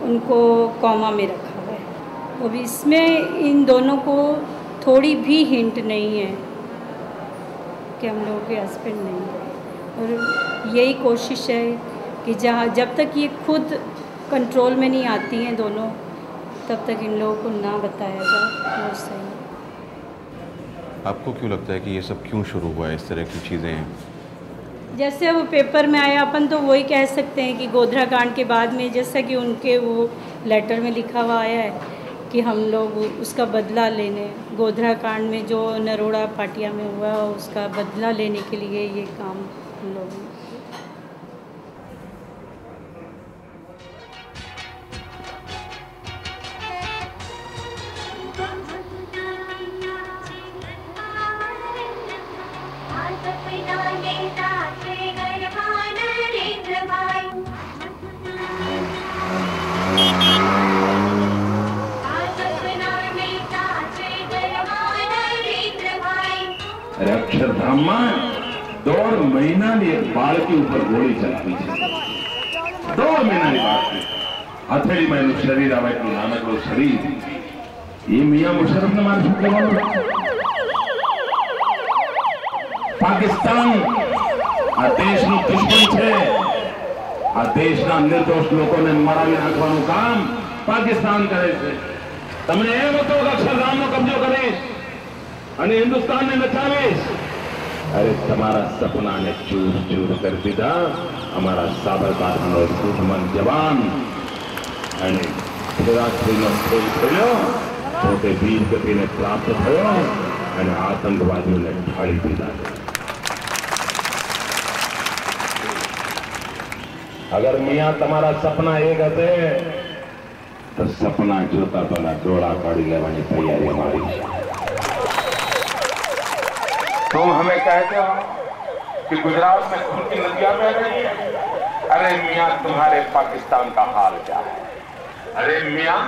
उनको कोमा में रखा। अब इसमें इन दोनों को थोड़ी भी हिंट नहीं है कि हम लोगों के हस्बैंड नहीं है। और यही कोशिश है कि जब तक ये खुद कंट्रोल में नहीं आती हैं दोनों, तब तक इन लोगों को ना बताया जाए वो सही। आपको क्यों लगता है कि ये सब क्यों शुरू हुआ है, इस तरह की चीज़ें हैं? जैसे वो पेपर में आया, अपन तो वही कह सकते हैं कि गोधरा कांड के बाद में, जैसा कि उनके वो लेटर में लिखा हुआ आया है कि हम लोग उसका बदला लेने, गोधरा कांड में जो नरोड़ा पाटिया में हुआ उसका बदला लेने के लिए ये काम हम लोग आज अरे अक्षरधाम में 2 महीना एक बाल के ऊपर गोली चलाती है। 2 महीना की बात है। हथेली में शरीर आवे कि नानक रो शरीर ये मियां मुशर्रफ ने मार चुके हैं। पाकिस्तान आ देश નું દુશ્મન છે। આ દેશના નિર્દોષ લોકોને મારી નાખવાનું કામ પાકિસ્તાન કરે છે। તમને એમ હતો કે અક્ષરધામનો કબજો કરીશ અને હિન્દુસ્તાનને નચાવીશ। અરે તમારા સપનાને ચૂર ચૂર કરી દીધા અમારા સાબરકાંઠાનો દુશ્મન જવાન અને શિવરાત્રીનો ખેલ ખેલ્યો પોતે વીર ગતિને પ્રાપ્ત થયો અને આતંકવાદીઓને ઢાળી દીધા। अगर मियाँ तमारा सपना एक हते तो सपना जोता पहला डोला काढ़ी लेवानी तैयारी हमारी। तुम हमें कहते हो कि गुजरात में खून की नदियां बह रही है। अरे मियाँ तुम्हारे पाकिस्तान का हाल क्या है? अरे मियाँ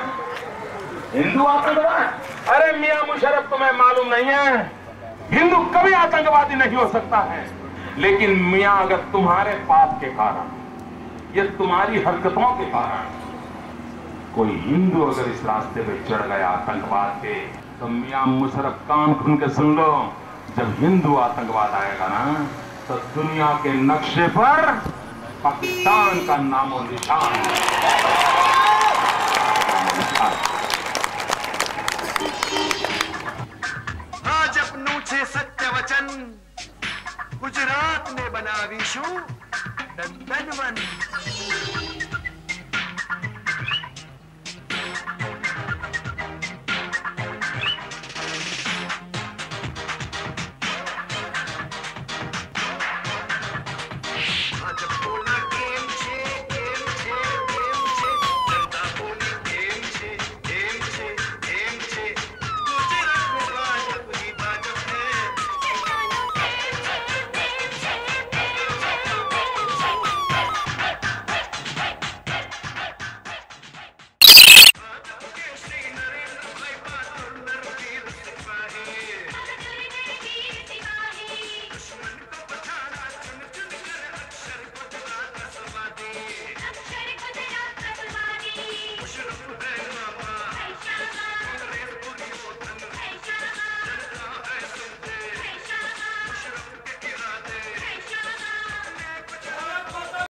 हिंदू आतंकवाद। अरे मियाँ मुशर्रफ तुम्हें मालूम नहीं है हिंदू कभी आतंकवादी नहीं हो सकता है। लेकिन मियाँ अगर तुम्हारे पाप के कारण ये तुम्हारी हरकतों के कारण कोई हिंदू अगर इस रास्ते पे चढ़ गया आतंकवाद के तो मियाँ मुशर्रफ कान खुल के सुन लो। जब हिंदू आतंकवाद आएगा ना तो दुनिया के नक्शे पर पाकिस्तान का नामो निशान। आज अपनों से सत्य वचन गुजरात में बना विशु नंदनवन।